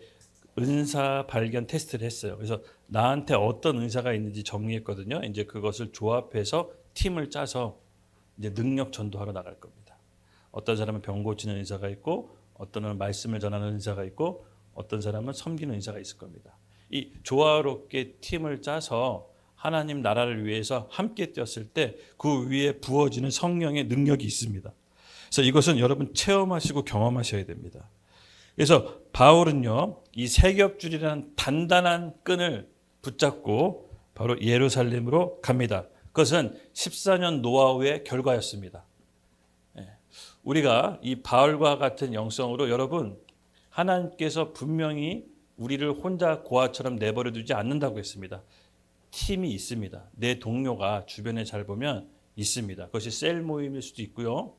은사 발견 테스트를 했어요. 그래서 나한테 어떤 은사가 있는지 정리했거든요. 이제 그것을 조합해서 팀을 짜서 이제 능력 전도하러 나갈 겁니다. 어떤 사람은 병 고치는 은사가 있고, 어떤 사람은 말씀을 전하는 은사가 있고, 어떤 사람은 섬기는 은사가 있을 겁니다. 이 조화롭게 팀을 짜서 하나님 나라를 위해서 함께 뛰었을 때 그 위에 부어지는 성령의 능력이 있습니다. 그래서 이것은 여러분 체험하시고 경험하셔야 됩니다. 그래서 바울은요, 이 세겹줄이라는 단단한 끈을 붙잡고 바로 예루살렘으로 갑니다. 그것은 14년 노하우의 결과였습니다. 우리가 이 바울과 같은 영성으로 여러분, 하나님께서 분명히 우리를 혼자 고아처럼 내버려 두지 않는다고 했습니다. 팀이 있습니다. 내 동료가 주변에 잘 보면 있습니다. 그것이 셀 모임일 수도 있고요,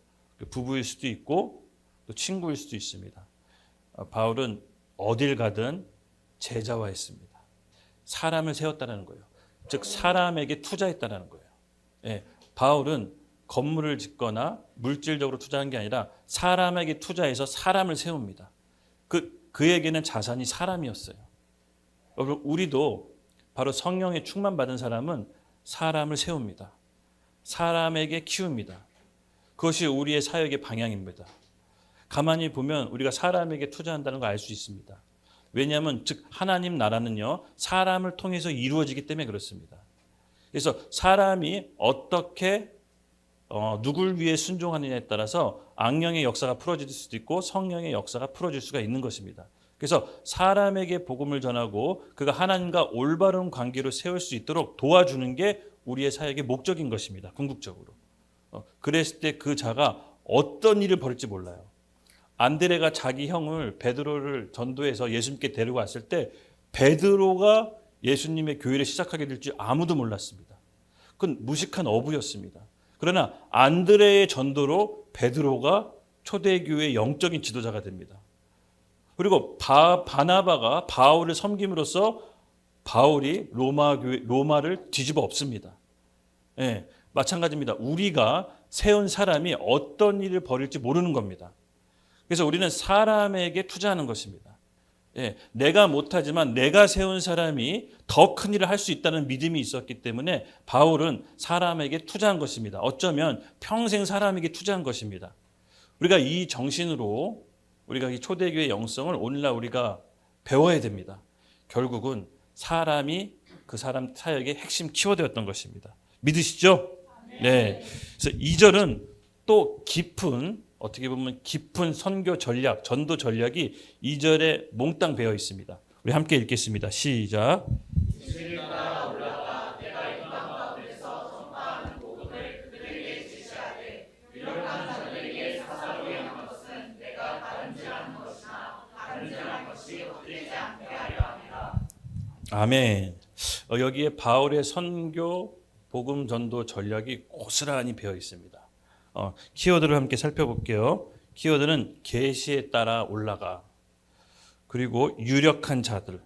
부부일 수도 있고 또 친구일 수도 있습니다. 바울은 어딜 가든 제자화했습니다. 사람을 세웠다는 거예요. 즉 사람에게 투자했다는 거예요. 예, 바울은 건물을 짓거나 물질적으로 투자한 게 아니라 사람에게 투자해서 사람을 세웁니다. 그에게는 자산이 사람이었어요. 여러분, 우리도 바로 성령의 충만받은 사람은 사람을 세웁니다. 사람에게 키웁니다. 그것이 우리의 사역의 방향입니다. 가만히 보면 우리가 사람에게 투자한다는 걸 알 수 있습니다. 왜냐하면 즉 하나님 나라는요, 사람을 통해서 이루어지기 때문에 그렇습니다. 그래서 사람이 어떻게 누굴 위해 순종하느냐에 따라서 악령의 역사가 풀어질 수도 있고 성령의 역사가 풀어질 수가 있는 것입니다. 그래서 사람에게 복음을 전하고 그가 하나님과 올바른 관계로 세울 수 있도록 도와주는 게 우리의 사역의 목적인 것입니다. 궁극적으로. 그랬을 때 그 자가 어떤 일을 벌일지 몰라요. 안드레가 자기 형을 베드로를 전도해서 예수님께 데려왔을 때 베드로가 예수님의 교회를 시작하게 될 줄 아무도 몰랐습니다. 그건 무식한 어부였습니다. 그러나 안드레의 전도로 베드로가 초대교회의 영적인 지도자가 됩니다. 그리고 바나바가 바울을 섬김으로써 바울이 로마를 뒤집어 엎습니다. 예, 마찬가지입니다. 우리가 세운 사람이 어떤 일을 벌일지 모르는 겁니다. 그래서 우리는 사람에게 투자하는 것입니다. 예, 내가 못하지만 내가 세운 사람이 더 큰 일을 할 수 있다는 믿음이 있었기 때문에 바울은 사람에게 투자한 것입니다. 어쩌면 평생 사람에게 투자한 것입니다. 우리가 이 정신으로 우리가 이 초대교회 영성을 오늘날 우리가 배워야 됩니다. 결국은 사람이 그 사람 사역의 핵심 키워드였던 것입니다. 믿으시죠? 네. 그래서 2절은 또 깊은, 어떻게 보면 깊은 선교 전략, 전도 전략이 2절에 몽땅 배어 있습니다. 우리 함께 읽겠습니다. 시작. 아멘. 여기에 바울의 선교 복음 전도 전략이 고스란히 배어 있습니다. 키워드를 함께 살펴볼게요. 키워드는 계시에 따라 올라가, 그리고 유력한 자들,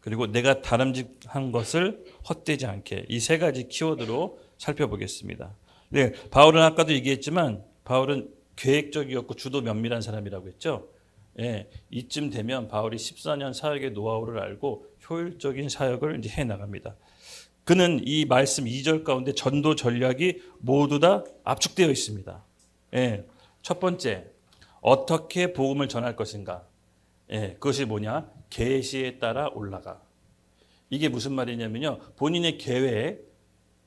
그리고 내가 다름직한 것을 헛되지 않게, 이 세 가지 키워드로 살펴보겠습니다. 네, 바울은 아까도 얘기했지만 바울은 계획적이었고 주도 면밀한 사람이라고 했죠. 예, 이쯤 되면 바울이 14년 사역의 노하우를 알고 효율적인 사역을 이제 해 나갑니다. 그는 이 말씀 2절 가운데 전도 전략이 모두 다 압축되어 있습니다. 예, 첫 번째, 어떻게 복음을 전할 것인가? 예, 그것이 뭐냐? 계시에 따라 올라가. 이게 무슨 말이냐면요, 본인의 계획,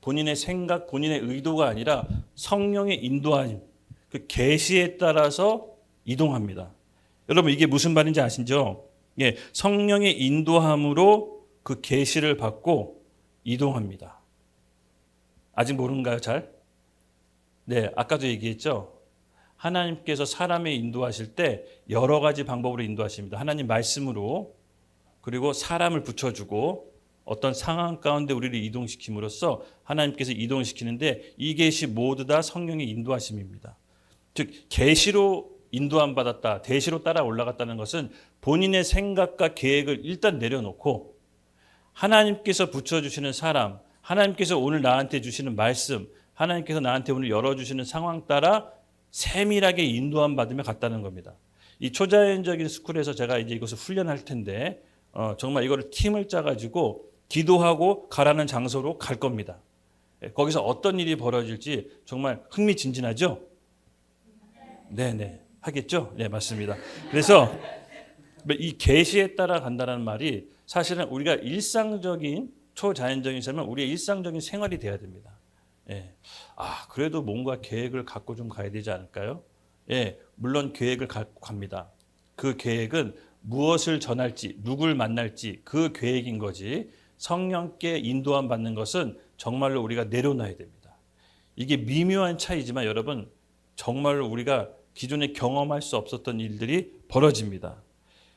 본인의 생각, 본인의 의도가 아니라 성령의 인도함, 그 계시에 따라서 이동합니다. 여러분, 이게 무슨 말인지 아시죠? 예, 성령의 인도함으로 그 계시를 받고 이동합니다. 아직 모르는가요, 잘? 네, 아까도 얘기했죠. 하나님께서 사람을 인도하실 때 여러 가지 방법으로 인도하십니다. 하나님 말씀으로, 그리고 사람을 붙여주고 어떤 상황 가운데 우리를 이동시킴으로써 하나님께서 이동시키는데, 이 계시 모두 다 성령의 인도하심입니다. 즉 계시로 인도함 받았다, 대시로 따라 올라갔다는 것은 본인의 생각과 계획을 일단 내려놓고 하나님께서 붙여주시는 사람, 하나님께서 오늘 나한테 주시는 말씀, 하나님께서 나한테 오늘 열어주시는 상황 따라 세밀하게 인도함 받으며 갔다는 겁니다. 이 초자연적인 스쿨에서 제가 이제 이것을 훈련할 텐데 정말 이거를 팀을 짜가지고 기도하고 가라는 장소로 갈 겁니다. 거기서 어떤 일이 벌어질지 정말 흥미진진하죠? 네네. 하겠죠? 네, 맞습니다. 그래서 이 계시에 따라 간다는 말이 사실은 우리가 일상적인 초자연적인 삶은 우리의 일상적인 생활이 돼야 됩니다. 예. 그래도 뭔가 계획을 갖고 좀 가야 되지 않을까요? 예, 물론 계획을 갖고 갑니다. 그 계획은 무엇을 전할지, 누굴 만날지 그 계획인 거지 성령께 인도함 받는 것은 정말로 우리가 내려놔야 됩니다. 이게 미묘한 차이지만 여러분 정말로 우리가 기존에 경험할 수 없었던 일들이 벌어집니다.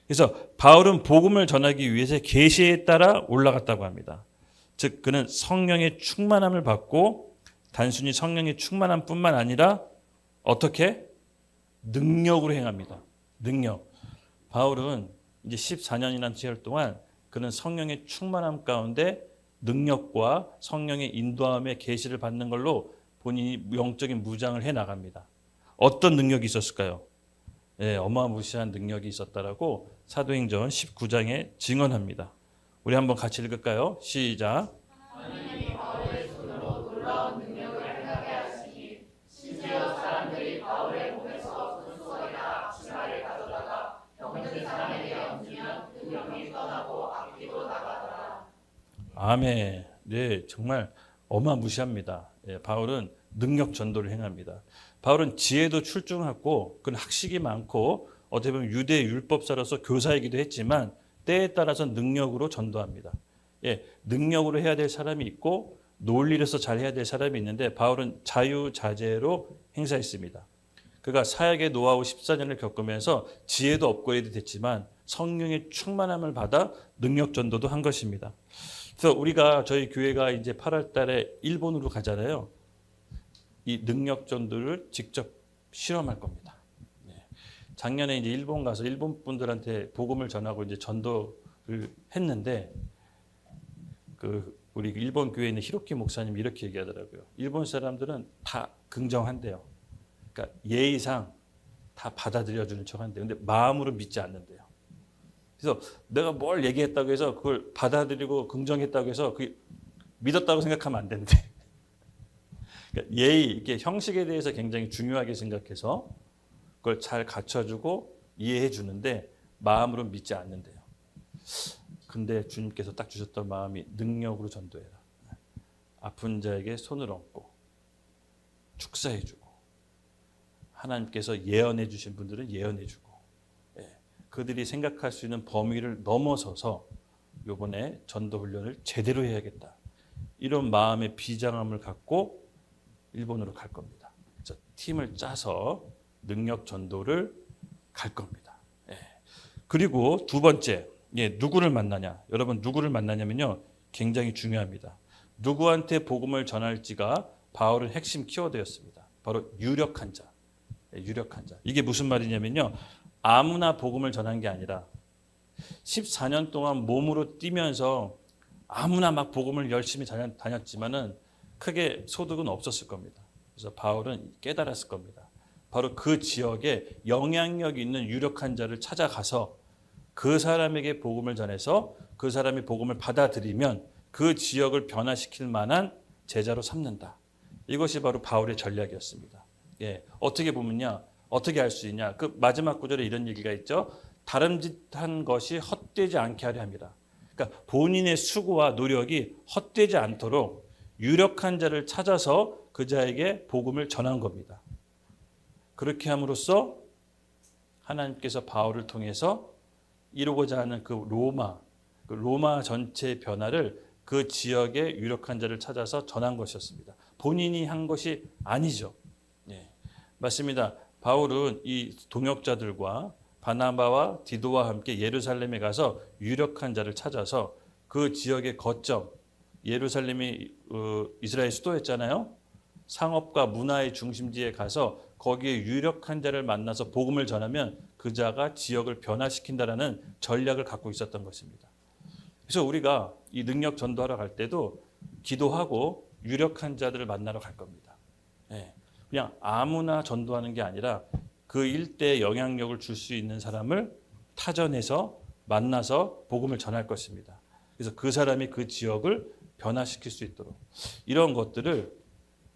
그래서 바울은 복음을 전하기 위해서 계시에 따라 올라갔다고 합니다. 즉 그는 성령의 충만함을 받고 단순히 성령의 충만함뿐만 아니라 어떻게? 능력으로 행합니다. 능력. 바울은 이제 14년이라는 시간 동안 그는 성령의 충만함 가운데 능력과 성령의 인도함의 계시를 받는 걸로 본인이 영적인 무장을 해 나갑니다. 어떤 능력이 있었을까요? 예, 어마무시한 능력이 있었다라고 사도행전 19장에 증언합니다. 우리 한번 같이 읽을까요? 시작. 아멘. 네, 정말 어마무시합니다. 예, 바울은 능력 전도를 행합니다. 바울은 지혜도 출중하고 그는 학식이 많고 어떻게 보면 유대 율법사로서 교사이기도 했지만 때에 따라서 능력으로 전도합니다. 예, 능력으로 해야 될 사람이 있고 논리로서 잘 해야 될 사람이 있는데 바울은 자유자재로 행사했습니다. 그가 사역의 노하우 14년을 겪으면서 지혜도 업그레이드 됐지만 성령의 충만함을 받아 능력 전도도 한 것입니다. 그래서 우리가 저희 교회가 이제 8월 달에 일본으로 가잖아요. 이 능력 전도를 직접 실험할 겁니다. 작년에 이제 일본 가서 일본 분들한테 복음을 전하고 이제 전도를 했는데 우리 일본 교회에 있는 히로키 목사님이 이렇게 얘기하더라고요. 일본 사람들은 다 긍정한대요. 그러니까 예의상 다 받아들여주는 척한대요. 근데 마음으로 믿지 않는데요. 그래서 내가 뭘 얘기했다고 해서 그걸 받아들이고 긍정했다고 해서 그 믿었다고 생각하면 안 된대. 그러니까 예의, 이게 형식에 대해서 굉장히 중요하게 생각해서 그걸 잘 갖춰주고 이해해 주는데 마음으로 믿지 않는데요. 근데 주님께서 딱 주셨던 마음이 능력으로 전도해라. 아픈 자에게 손을 얹고 축사해 주고 하나님께서 예언해 주신 분들은 예언해 주고 그들이 생각할 수 있는 범위를 넘어서서 이번에 전도 훈련을 제대로 해야겠다. 이런 마음의 비장함을 갖고 일본으로 갈 겁니다. 그래서 팀을 짜서 능력 전도를 갈 겁니다. 그리고 두 번째, 누구를 만나냐? 여러분 누구를 만나냐면요, 굉장히 중요합니다. 누구한테 복음을 전할지가 바울은 핵심 키워드였습니다. 바로 유력한 자. 유력한 자. 이게 무슨 말이냐면요, 아무나 복음을 전한 게 아니라 14년 동안 몸으로 뛰면서 아무나 막 복음을 열심히 다녔지만은 크게 소득은 없었을 겁니다. 그래서 바울은 깨달았을 겁니다. 바로 그 지역에 영향력 있는 유력한 자를 찾아가서 그 사람에게 복음을 전해서 그 사람이 복음을 받아들이면 그 지역을 변화시킬 만한 제자로 삼는다. 이것이 바로 바울의 전략이었습니다. 어떻게 보면요, 어떻게 할 수 있냐? 그 마지막 구절에 이런 얘기가 있죠. 다름짓한 것이 헛되지 않게 하려 합니다. 그러니까 본인의 수고와 노력이 헛되지 않도록 유력한 자를 찾아서 그 자에게 복음을 전한 겁니다. 그렇게 함으로써 하나님께서 바울을 통해서 이루고자 하는 그 로마 전체의 변화를 그 지역의 유력한 자를 찾아서 전한 것이었습니다. 본인이 한 것이 아니죠. 맞습니다. 바울은 이 동역자들과 바나바와 디도와 함께 예루살렘에 가서 유력한 자를 찾아서 그 지역의 거점, 예루살렘이 이스라엘 수도였잖아요. 상업과 문화의 중심지에 가서 거기에 유력한 자를 만나서 복음을 전하면 그 자가 지역을 변화시킨다라는 전략을 갖고 있었던 것입니다. 그래서 우리가 이 능력 전도하러 갈 때도 기도하고 유력한 자들을 만나러 갈 겁니다. 그냥 아무나 전도하는 게 아니라 그 일대에 영향력을 줄 수 있는 사람을 타전해서 만나서 복음을 전할 것입니다. 그래서 그 사람이 그 지역을 변화시킬 수 있도록 이런 것들을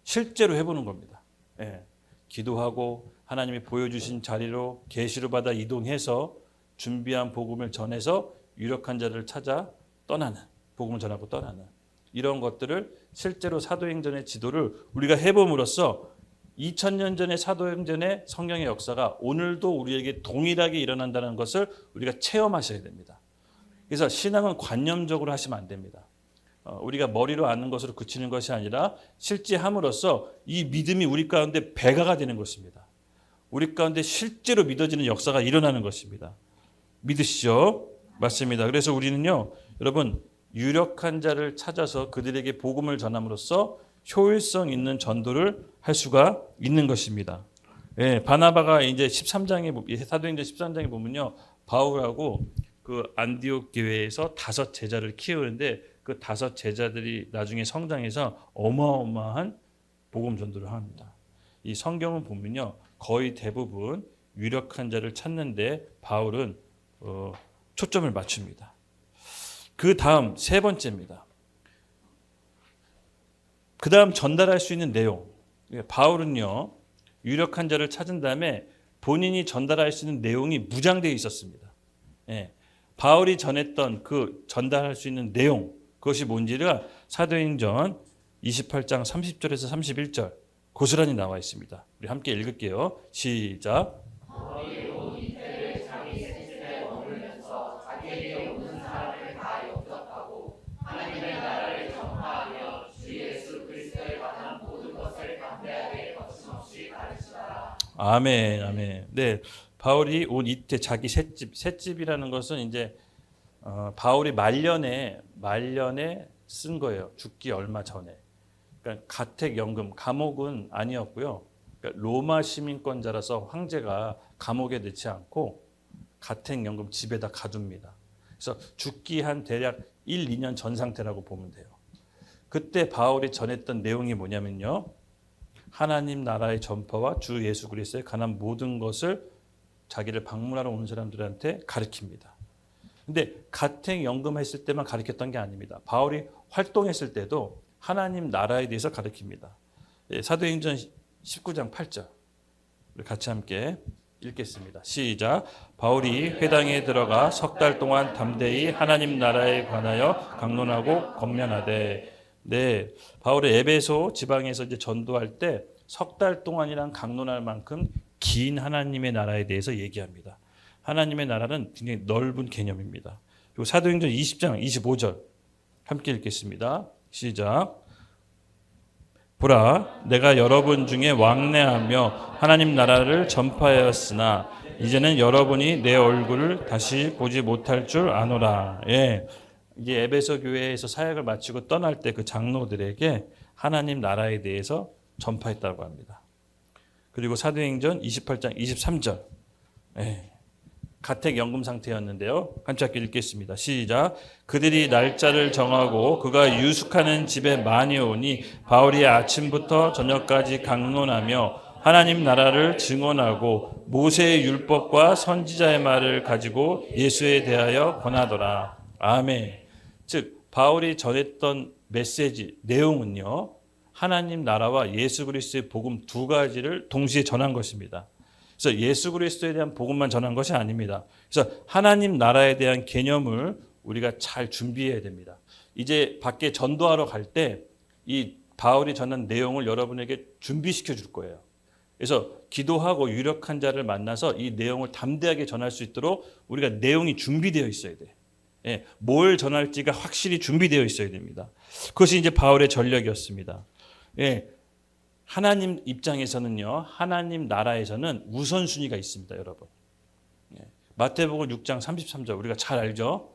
실제로 해보는 겁니다. 예. 기도하고 하나님이 보여주신 자리로 계시를 받아 이동해서 준비한 복음을 전해서 유력한 자를 찾아 떠나는, 복음을 전하고 떠나는 이런 것들을 실제로 사도행전의 지도를 우리가 해봄으로써 2000년 전의 사도행전의 성령의 역사가 오늘도 우리에게 동일하게 일어난다는 것을 우리가 체험하셔야 됩니다. 그래서 신앙은 관념적으로 하시면 안 됩니다. 우리가 머리로 아는 것으로 그치는 것이 아니라 실제 함으로써 이 믿음이 우리 가운데 배가가 되는 것입니다. 우리 가운데 실제로 믿어지는 역사가 일어나는 것입니다. 믿으시죠? 맞습니다. 그래서 우리는요, 여러분, 유력한 자를 찾아서 그들에게 복음을 전함으로써 효율성 있는 전도를 할 수가 있는 것입니다. 예, 바나바가 이제 13장에, 사도행전 13장에 보면요, 바울하고 그 안디옥 교회에서 5 제자를 키우는데 그 5 제자들이 나중에 성장해서 어마어마한 복음 전도를 합니다. 이 성경을 보면요, 거의 대부분 유력한 자를 찾는데 바울은 초점을 맞춥니다. 그 다음 3번째입니다. 그 다음 전달할 수 있는 내용. 바울은요, 유력한 자를 찾은 다음에 본인이 전달할 수 있는 내용이 무장되어 있었습니다. 예, 바울이 전했던 그 전달할 수 있는 내용, 그것이 뭔지가 사도행전 28장 30절에서 31절 고스란히 나와 있습니다. 우리 함께 읽을게요. 시작. 아멘, 아멘. 네, 바울이 온 이때 자기 셋집이라는 것은 이제 바울이 말년에 쓴 거예요. 죽기 얼마 전에. 그러니까 가택연금, 감옥은 아니었고요. 그러니까 로마 시민권자라서 황제가 감옥에 넣지 않고 가택연금 집에다 가둡니다. 그래서 죽기 한 대략 1, 2년 전 상태라고 보면 돼요. 그때 바울이 전했던 내용이 뭐냐면요, 하나님 나라의 전파와 주 예수 그리스도에 관한 모든 것을 자기를 방문하러 오는 사람들한테 가르칩니다. 근데 가택연금 했을 때만 가르쳤던 게 아닙니다. 바울이 활동했을 때도 하나님 나라에 대해서 가르칩니다. 사도행전 19장 8절 우리 같이 함께 읽겠습니다. 시작. 바울이 회당에 들어가 3달 동안 담대히 하나님 나라에 관하여 강론하고 권면하되. 네, 바울의 에베소 지방에서 이제 전도할 때 3달 동안이란 강론할 만큼 긴 하나님의 나라에 대해서 얘기합니다. 하나님의 나라는 굉장히 넓은 개념입니다. 그리고 사도행전 20장 25절 함께 읽겠습니다. 시작. 보라, 내가 여러분 중에 왕래하며 하나님 나라를 전파하였으나 이제는 여러분이 내 얼굴을 다시 보지 못할 줄 아노라. 예. 이제 에베소 교회에서 사역을 마치고 떠날 때 그 장로들에게 하나님 나라에 대해서 전파했다고 합니다. 그리고 사도행전 28장 23절. 예. 가택연금 상태였는데요. 같이 읽겠습니다. 시작. 그들이 날짜를 정하고 그가 유숙하는 집에 많이 오니 바울이 아침부터 저녁까지 강론하며 하나님 나라를 증언하고 모세의 율법과 선지자의 말을 가지고 예수에 대하여 권하더라. 아멘. 즉 바울이 전했던 메시지 내용은요, 하나님 나라와 예수 그리스도의 복음 2가지를 동시에 전한 것입니다. 그래서 예수 그리스도에 대한 복음만 전한 것이 아닙니다. 그래서 하나님 나라에 대한 개념을 우리가 잘 준비해야 됩니다. 이제 밖에 전도하러 갈 때 이 바울이 전한 내용을 여러분에게 준비시켜 줄 거예요. 그래서 기도하고 유력한 자를 만나서 이 내용을 담대하게 전할 수 있도록 우리가 내용이 준비되어 있어야 돼. 예, 뭘 전할지가 확실히 준비되어 있어야 됩니다. 그것이 이제 바울의 전략이었습니다. 예, 하나님 입장에서는요, 하나님 나라에서는 우선순위가 있습니다, 여러분. 예, 마태복음 6장 33절 우리가 잘 알죠?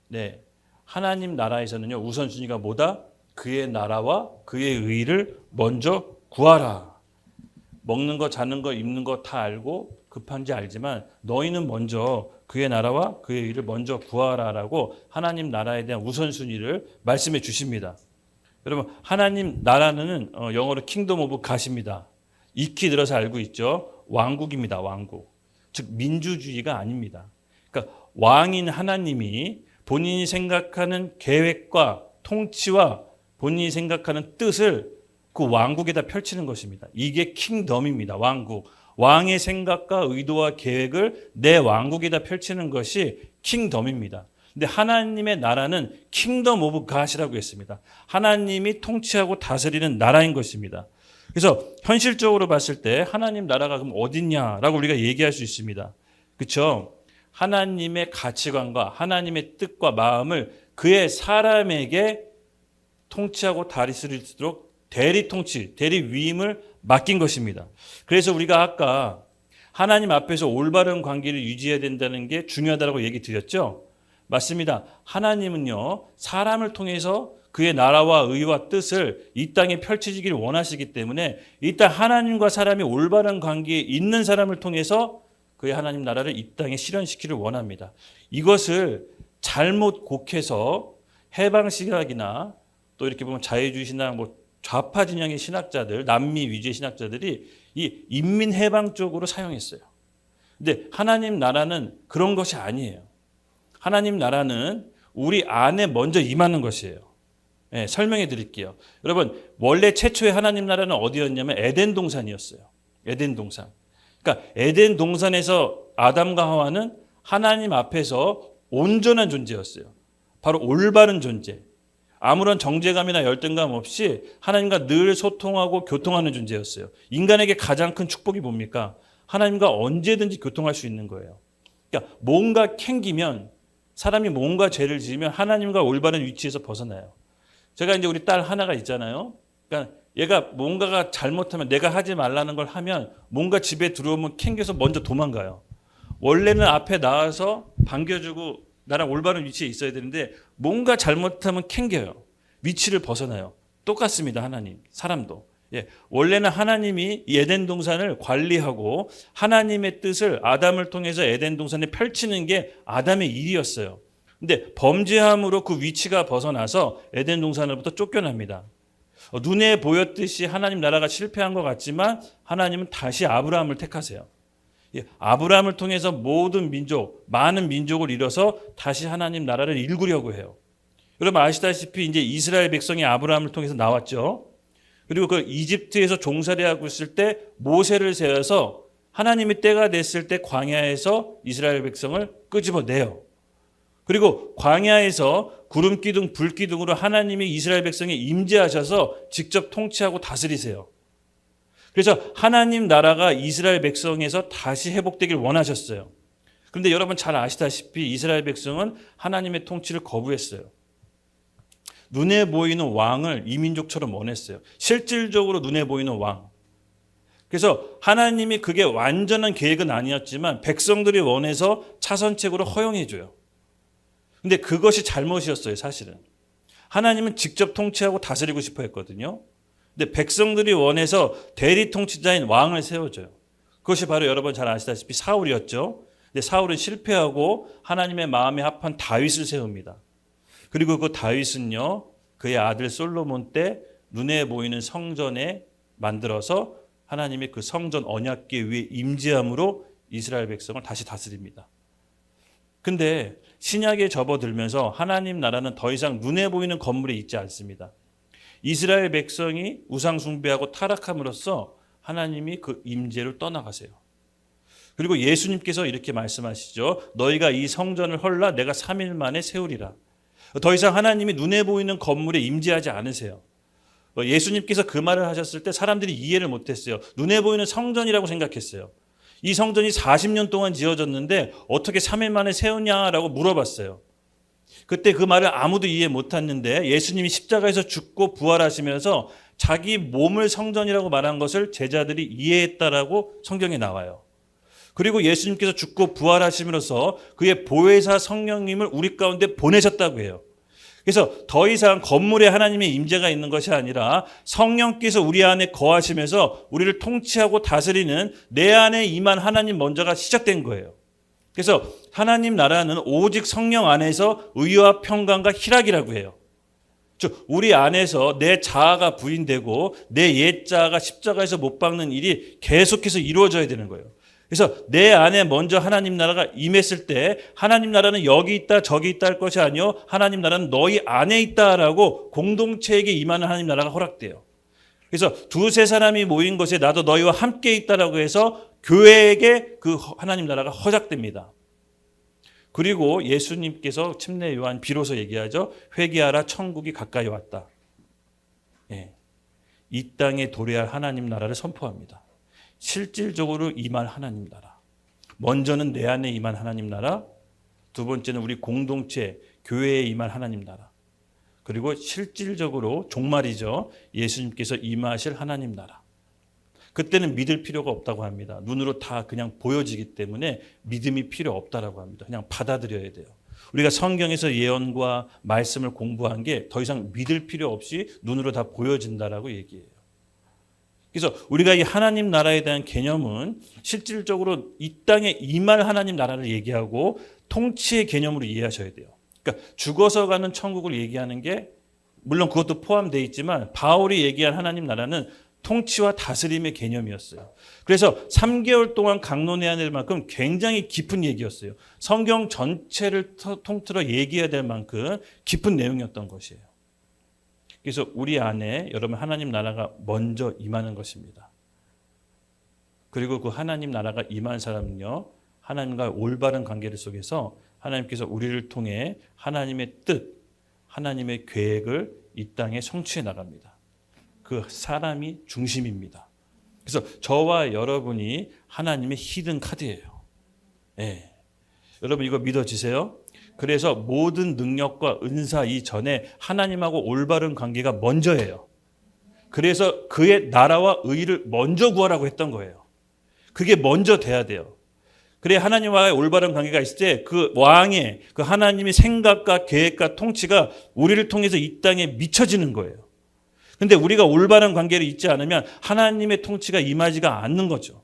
네, 하나님 나라에서는요, 우선순위가 뭐다? 그의 나라와 그의 의를 먼저 구하라. 먹는 거, 자는 거, 입는 거 다 알고 급한지 알지만 너희는 먼저 그의 나라와 그의 의를 먼저 구하라라고 하나님 나라에 대한 우선순위를 말씀해 주십니다. 여러분, 하나님 나라는 영어로 킹덤 오브 갓입니다. 익히 들어서 알고 있죠. 왕국입니다. 왕국. 즉 민주주의가 아닙니다. 그러니까 왕인 하나님이 본인이 생각하는 계획과 통치와 본인이 생각하는 뜻을 그 왕국에다 펼치는 것입니다. 이게 킹덤입니다. 왕국. 왕의 생각과 의도와 계획을 내 왕국에다 펼치는 것이 킹덤입니다. 근데 하나님의 나라는 킹덤 오브 갓이라고 했습니다. 하나님이 통치하고 다스리는 나라인 것입니다. 그래서 현실적으로 봤을 때 하나님 나라가 그럼 어딨냐라고 우리가 얘기할 수 있습니다. 그렇죠? 하나님의 가치관과 하나님의 뜻과 마음을 그의 사람에게 통치하고 다스릴수록 대리 통치, 대리 위임을 맡긴 것입니다. 그래서 우리가 아까 하나님 앞에서 올바른 관계를 유지해야 된다는 게 중요하다고 얘기 드렸죠? 맞습니다. 하나님은요, 사람을 통해서 그의 나라와 의와 뜻을 이 땅에 펼쳐지기를 원하시기 때문에 이 땅 하나님과 사람이 올바른 관계에 있는 사람을 통해서 그의 하나님 나라를 이 땅에 실현시키기를 원합니다. 이것을 잘못 곡해서 해방신학이나 또 이렇게 보면 자유주의 신학, 좌파 진영의 신학자들, 남미 위주의 신학자들이 이 인민해방 쪽으로 사용했어요. 근데 하나님 나라는 그런 것이 아니에요. 하나님 나라는 우리 안에 먼저 임하는 것이에요. 네, 설명해 드릴게요. 여러분, 원래 최초의 하나님 나라는 어디였냐면 에덴 동산이었어요. 에덴 동산. 그러니까 에덴 동산에서 아담과 하와는 하나님 앞에서 온전한 존재였어요. 바로 올바른 존재. 아무런 정죄감이나 열등감 없이 하나님과 늘 소통하고 교통하는 존재였어요. 인간에게 가장 큰 축복이 뭡니까? 하나님과 언제든지 교통할 수 있는 거예요. 그러니까 뭔가 캥기면, 사람이 뭔가 죄를 지으면 하나님과 올바른 위치에서 벗어나요. 제가 이제 우리 딸 하나가 있잖아요. 그러니까 얘가 뭔가가 잘못하면, 내가 하지 말라는 걸 하면 뭔가 집에 들어오면 캥겨서 먼저 도망가요. 원래는 앞에 나와서 반겨주고 나랑 올바른 위치에 있어야 되는데 뭔가 잘못하면 캥겨요. 위치를 벗어나요. 똑같습니다. 하나님, 사람도. 예, 원래는 하나님이 이 에덴 동산을 관리하고 하나님의 뜻을 아담을 통해서 에덴 동산에 펼치는 게 아담의 일이었어요. 근데 범죄함으로 그 위치가 벗어나서 에덴 동산으로부터 쫓겨납니다. 눈에 보였듯이 하나님 나라가 실패한 것 같지만 하나님은 다시 아브라함을 택하세요. 아브라함을 통해서 모든 민족, 많은 민족을 이뤄서 다시 하나님 나라를 일구려고 해요. 여러분 아시다시피 이제 이스라엘 백성이 아브라함을 통해서 나왔죠. 그리고 그 이집트에서 종살이하고 있을 때 모세를 세워서 하나님이 때가 됐을 때 광야에서 이스라엘 백성을 끄집어내요. 그리고 광야에서 구름 기둥, 불 기둥으로 하나님이 이스라엘 백성에 임재하셔서 직접 통치하고 다스리세요. 그래서 하나님 나라가 이스라엘 백성에서 다시 회복되길 원하셨어요. 그런데 여러분 잘 아시다시피 이스라엘 백성은 하나님의 통치를 거부했어요. 눈에 보이는 왕을 이민족처럼 원했어요. 실질적으로 눈에 보이는 왕. 그래서 하나님이 그게 완전한 계획은 아니었지만 백성들이 원해서 차선책으로 허용해줘요. 근데 그것이 잘못이었어요, 사실은. 하나님은 직접 통치하고 다스리고 싶어 했거든요. 근데 백성들이 원해서 대리 통치자인 왕을 세워줘요. 그것이 바로 여러분 잘 아시다시피 사울이었죠. 근데 사울은 실패하고 하나님의 마음에 합한 다윗을 세웁니다. 그리고 그 다윗은요, 그의 아들 솔로몬 때 눈에 보이는 성전에 만들어서 하나님의 그 성전 언약궤 위에 임재함으로 이스라엘 백성을 다시 다스립니다. 근데 신약에 접어들면서 하나님 나라는 더 이상 눈에 보이는 건물에 있지 않습니다. 이스라엘 백성이 우상 숭배하고 타락함으로써 하나님이 그 임재를 떠나가세요. 그리고 예수님께서 이렇게 말씀하시죠. 너희가 이 성전을 헐라 내가 3일 만에 세우리라. 더 이상 하나님이 눈에 보이는 건물에 임재하지 않으세요. 예수님께서 그 말을 하셨을 때 사람들이 이해를 못했어요. 눈에 보이는 성전이라고 생각했어요. 이 성전이 40년 동안 지어졌는데 어떻게 3일 만에 세우냐라고 물어봤어요. 그때 그 말을 아무도 이해 못했는데 예수님이 십자가에서 죽고 부활하시면서 자기 몸을 성전이라고 말한 것을 제자들이 이해했다라고 성경에 나와요. 그리고 예수님께서 죽고 부활하심으로써 그의 보혜사 성령님을 우리 가운데 보내셨다고 해요. 그래서 더 이상 건물에 하나님의 임재가 있는 것이 아니라 성령께서 우리 안에 거하시면서 우리를 통치하고 다스리는 내 안에 임한 하나님 먼저가 시작된 거예요. 그래서 하나님 나라는 오직 성령 안에서 의와 평강과 희락이라고 해요. 즉 우리 안에서 내 자아가 부인되고 내 옛자아가 십자가에서 못 박는 일이 계속해서 이루어져야 되는 거예요. 그래서 내 안에 먼저 하나님 나라가 임했을 때 하나님 나라는 여기 있다 저기 있다 할 것이 아니요 하나님 나라는 너희 안에 있다라고 공동체에게 임하는 하나님 나라가 허락돼요. 그래서 두세 사람이 모인 것에 나도 너희와 함께 있다라고 해서 교회에게 그 하나님 나라가 허락됩니다. 그리고 예수님께서 침례 요한 비로소 얘기하죠. 회개하라 천국이 가까이 왔다. 예. 이 땅에 도래할 하나님 나라를 선포합니다. 실질적으로 임할 하나님 나라. 먼저는 내 안에 임한 하나님 나라. 두 번째는 우리 공동체 교회에 임할 하나님 나라. 그리고 실질적으로 종말이죠. 예수님께서 임하실 하나님 나라. 그때는 믿을 필요가 없다고 합니다. 눈으로 다 그냥 보여지기 때문에 믿음이 필요 없다라고 합니다. 그냥 받아들여야 돼요. 우리가 성경에서 예언과 말씀을 공부한 게 더 이상 믿을 필요 없이 눈으로 다 보여진다라고 얘기해요. 그래서 우리가 이 하나님 나라에 대한 개념은 실질적으로 이 땅에 임할 하나님 나라를 얘기하고 통치의 개념으로 이해하셔야 돼요. 그러니까 죽어서 가는 천국을 얘기하는 게 물론 그것도 포함되어 있지만 바울이 얘기한 하나님 나라는 통치와 다스림의 개념이었어요. 그래서 3개월 동안 강론해야 될 만큼 굉장히 깊은 얘기였어요. 성경 전체를 통틀어 얘기해야 될 만큼 깊은 내용이었던 것이에요. 그래서 우리 안에 여러분 하나님 나라가 먼저 임하는 것입니다. 그리고 그 하나님 나라가 임한 사람은요. 하나님과 올바른 관계를 속에서 하나님께서 우리를 통해 하나님의 뜻, 하나님의 계획을 이 땅에 성취해 나갑니다. 그 사람이 중심입니다. 그래서 저와 여러분이 하나님의 히든 카드예요. 예. 여러분 이거 믿어지세요? 그래서 모든 능력과 은사 이전에 하나님하고 올바른 관계가 먼저예요. 그래서 그의 나라와 의를 먼저 구하라고 했던 거예요. 그게 먼저 돼야 돼요. 그래 하나님과의 올바른 관계가 있을 때 그 왕의 그 하나님의 생각과 계획과 통치가 우리를 통해서 이 땅에 미쳐지는 거예요. 근데 우리가 올바른 관계를 잊지 않으면 하나님의 통치가 임하지가 않는 거죠.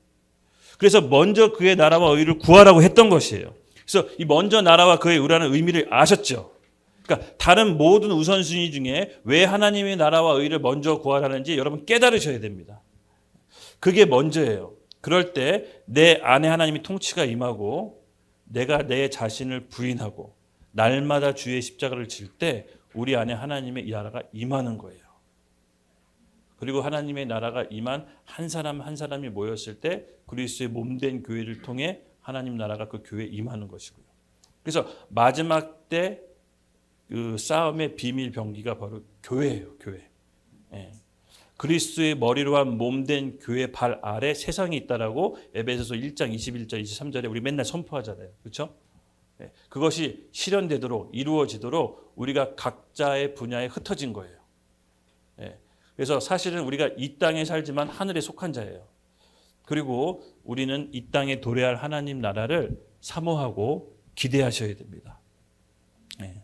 그래서 먼저 그의 나라와 의를 구하라고 했던 것이에요. 그래서 이 먼저 나라와 그의 의라는 의미를 아셨죠. 그러니까 다른 모든 우선순위 중에 왜 하나님의 나라와 의를 먼저 구하라는지 여러분 깨달으셔야 됩니다. 그게 먼저예요. 그럴 때 내 안에 하나님의 통치가 임하고 내가 내 자신을 부인하고 날마다 주의 십자가를 질 때 우리 안에 하나님의 이 나라가 임하는 거예요. 그리고 하나님의 나라가 임한 한 사람 한 사람이 모였을 때 그리스도의 몸된 교회를 통해 하나님 나라가 그 교회에 임하는 것이고요. 그래서 마지막 때 그 싸움의 비밀 병기가 바로 교회예요. 교회. 예. 그리스도의 머리로 한 몸된 교회 발 아래 세상이 있다라고 에베소서 1장 21절 23절에 우리 맨날 선포하잖아요. 그렇죠? 예. 그것이 실현되도록 이루어지도록 우리가 각자의 분야에 흩어진 거예요. 예. 그래서 사실은 우리가 이 땅에 살지만 하늘에 속한 자예요. 그리고 우리는 이 땅에 도래할 하나님 나라를 사모하고 기대하셔야 됩니다. 네.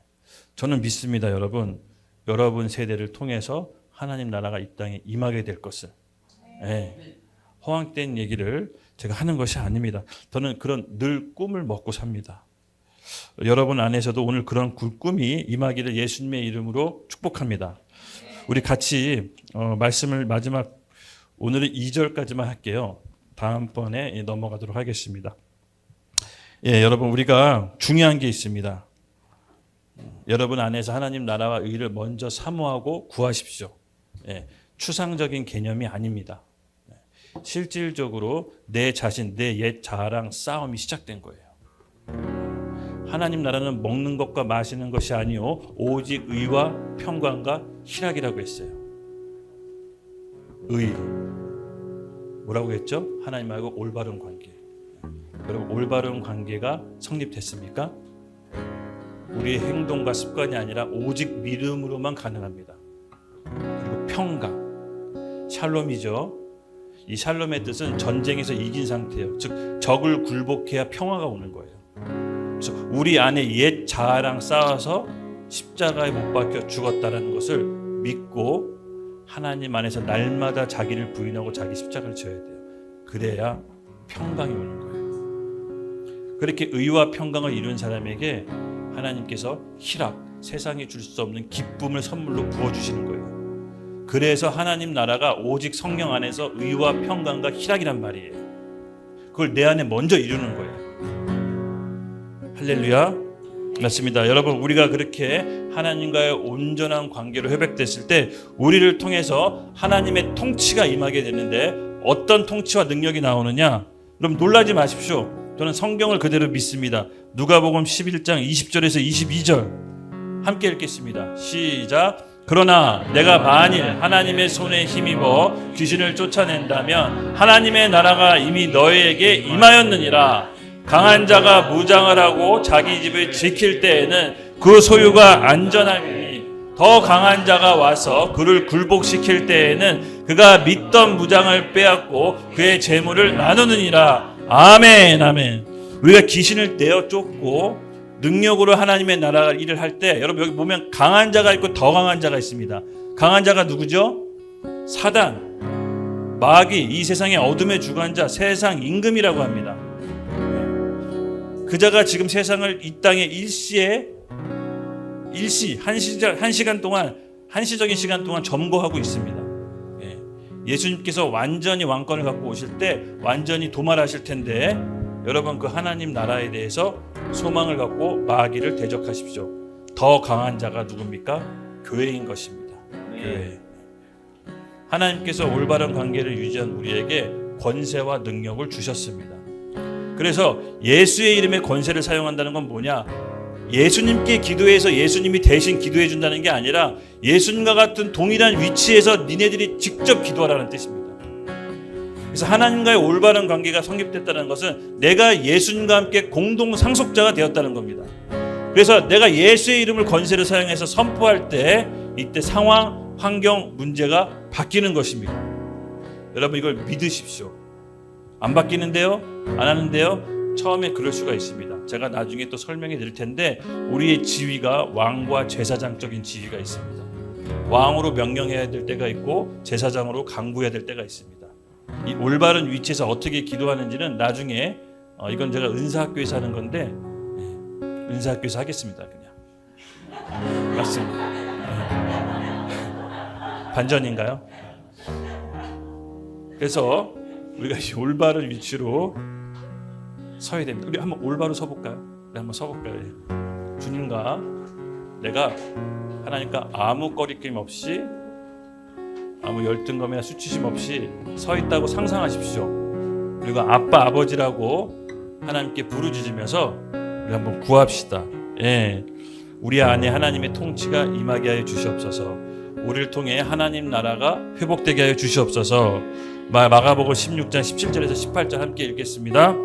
저는 믿습니다, 여러분. 여러분 세대를 통해서 하나님 나라가 이 땅에 임하게 될 것을. 네. 허황된 얘기를 제가 하는 것이 아닙니다. 저는 그런 늘 꿈을 먹고 삽니다. 여러분 안에서도 오늘 그런 꿈이 임하기를 예수님의 이름으로 축복합니다. 우리 같이 말씀을 마지막 오늘은 2절까지만 할게요. 다음번에 넘어가도록 하겠습니다. 예, 여러분 우리가 중요한 게 있습니다. 여러분 안에서 하나님 나라와 의를 먼저 사모하고 구하십시오. 예, 추상적인 개념이 아닙니다. 실질적으로 내 자신, 내 옛 자아랑 싸움이 시작된 거예요. 하나님 나라는 먹는 것과 마시는 것이 아니요 오직 의와 평강과 희락이라고 했어요. 의. 뭐라고 했죠? 하나님하고 올바른 관계. 여러분 올바른 관계가 성립됐습니까? 우리의 행동과 습관이 아니라 오직 믿음으로만 가능합니다. 그리고 평강. 샬롬이죠. 이 샬롬의 뜻은 전쟁에서 이긴 상태예요. 즉 적을 굴복해야 평화가 오는 거예요. 그래서 우리 안에 옛 자아랑 싸워서 십자가에 못 박혀 죽었다라는 것을 믿고 하나님 안에서 날마다 자기를 부인하고 자기 십자가를 져야 돼요. 그래야 평강이 오는 거예요. 그렇게 의와 평강을 이룬 사람에게 하나님께서 희락, 세상이 줄 수 없는 기쁨을 선물로 부어주시는 거예요. 그래서 하나님 나라가 오직 성령 안에서 의와 평강과 희락이란 말이에요. 그걸 내 안에 먼저 이루는 거예요. 할렐루야. 맞습니다. 여러분, 우리가 그렇게 하나님과의 온전한 관계로 회복됐을 때 우리를 통해서 하나님의 통치가 임하게 되는데, 어떤 통치와 능력이 나오느냐? 여러분, 놀라지 마십시오. 저는 성경을 그대로 믿습니다. 누가복음 11장 20절에서 22절 함께 읽겠습니다. 시작. 그러나 내가 만일 하나님의 손에 힘입어 귀신을 쫓아낸다면 하나님의 나라가 이미 너희에게 임하였느니라. 강한 자가 무장을 하고 자기 집을 지킬 때에는 그 소유가 안전하니, 더 강한 자가 와서 그를 굴복시킬 때에는 그가 믿던 무장을 빼앗고 그의 재물을 나누느니라. 아멘, 아멘. 우리가 귀신을 내어 쫓고 능력으로 하나님의 나라 일을 할 때, 여러분 여기 보면 강한 자가 있고 더 강한 자가 있습니다. 강한 자가 누구죠? 사단, 마귀, 이 세상의 어둠의 주관자, 세상 임금이라고 합니다. 그 자가 지금 세상을 이 땅에 한시간 동안, 한시적인 시간 동안 점거하고 있습니다. 예수님께서 완전히 왕권을 갖고 오실 때 완전히 도말하실 텐데, 여러분 그 하나님 나라에 대해서 소망을 갖고 마귀를 대적하십시오. 더 강한 자가 누굽니까? 교회인 것입니다. 교회. 하나님께서 올바른 관계를 유지한 우리에게 권세와 능력을 주셨습니다. 그래서 예수의 이름의 권세를 사용한다는 건 뭐냐? 예수님께 기도해서 예수님이 대신 기도해 준다는 게 아니라 예수님과 같은 동일한 위치에서 니네들이 직접 기도하라는 뜻입니다. 그래서 하나님과의 올바른 관계가 성립됐다는 것은 내가 예수님과 함께 공동 상속자가 되었다는 겁니다. 그래서 내가 예수의 이름을 권세를 사용해서 선포할 때 이때 상황, 환경, 문제가 바뀌는 것입니다. 여러분 이걸 믿으십시오. 안 바뀌는데요? 안 하는데요? 처음에 그럴 수가 있습니다. 제가 나중에 또 설명해 드릴 텐데, 우리의 지위가 왕과 제사장적인 지위가 있습니다. 왕으로 명령해야 될 때가 있고 제사장으로 강구해야 될 때가 있습니다. 이 올바른 위치에서 어떻게 기도하는지는 나중에 이건 제가 은사학교에서 하는 건데, 은사학교에서 하겠습니다. 그냥 맞습니다. 반전인가요? 그래서 우리가 이 올바른 위치로 서야 됩니다. 우리 한번 올바로 서볼까요? 우리 한번 서볼까요? 주님과 내가 하나님과 아무 꺼리낌 없이, 아무 열등감이나 수치심 없이 서 있다고 상상하십시오. 그리고 아빠, 아버지라고 하나님께 부르짖으면서 우리 한번 구합시다. 예, 우리 안에 하나님의 통치가 임하게 하여 주시옵소서. 우리를 통해 하나님 나라가 회복되게 하여 주시옵소서. 마가복음 16장 17절에서 18절 함께 읽겠습니다.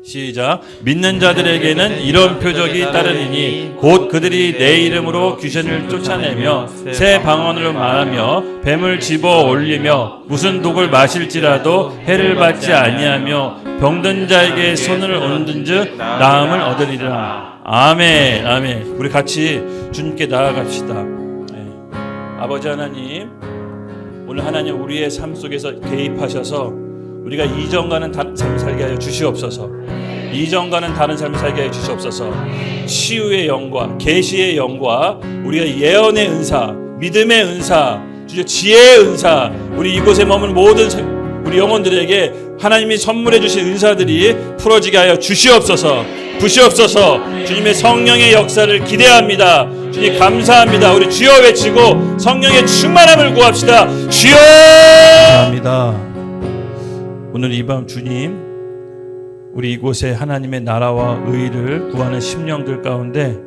시작. 믿는 자들에게는 이런 표적이 따르리니 곧 그들이 내 이름으로 귀신을 쫓아내며 새 방언으로 말하며 뱀을 집어 올리며 무슨 독을 마실지라도 해를 받지 아니하며 병든 자에게 손을 얹은즉 나음을 얻으리라. 아멘, 아멘. 우리 같이 주님께 나아갑시다. 네. 아버지 하나님, 오늘 하나님 우리의 삶 속에서 개입하셔서 우리가 이전과는 다른 삶을 살게 하여 주시옵소서. 이전과는 다른 삶을 살게 하여 주시옵소서. 치유의 영과 계시의 영과 우리가 예언의 은사, 믿음의 은사, 지혜의 은사, 우리 이곳에 머문 모든 우리 영혼들에게 하나님이 선물해 주신 은사들이 풀어지게 하여 주시옵소서. 부시옵소서. 주님의 성령의 역사를 기대합니다. 주님 감사합니다. 우리 주여 외치고 성령의 충만함을 구합시다. 주여! 감사합니다. 오늘 이 밤 주님, 우리 이곳에 하나님의 나라와 의를 구하는 심령들 가운데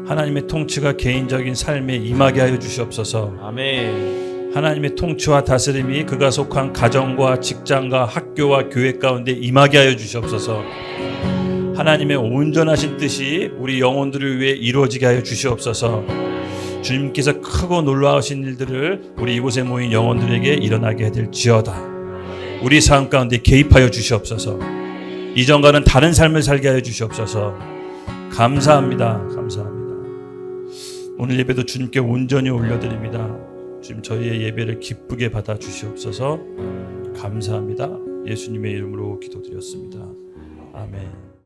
하나님의 통치가 개인적인 삶에 임하게 하여 주시옵소서. 아멘. 하나님의 통치와 다스림이 그가 속한 가정과 직장과 학교와 교회 가운데 임하게 하여 주시옵소서. 하나님의 온전하신 뜻이 우리 영혼들을 위해 이루어지게 하여 주시옵소서. 주님께서 크고 놀라우신 일들을 우리 이곳에 모인 영혼들에게 일어나게 해드릴지어다. 우리 삶 가운데 개입하여 주시옵소서. 이전과는 다른 삶을 살게 하여 주시옵소서. 감사합니다. 감사합니다. 오늘 예배도 주님께 온전히 올려드립니다. 주님 저희의 예배를 기쁘게 받아 주시옵소서. 감사합니다. 예수님의 이름으로 기도드렸습니다. 아멘.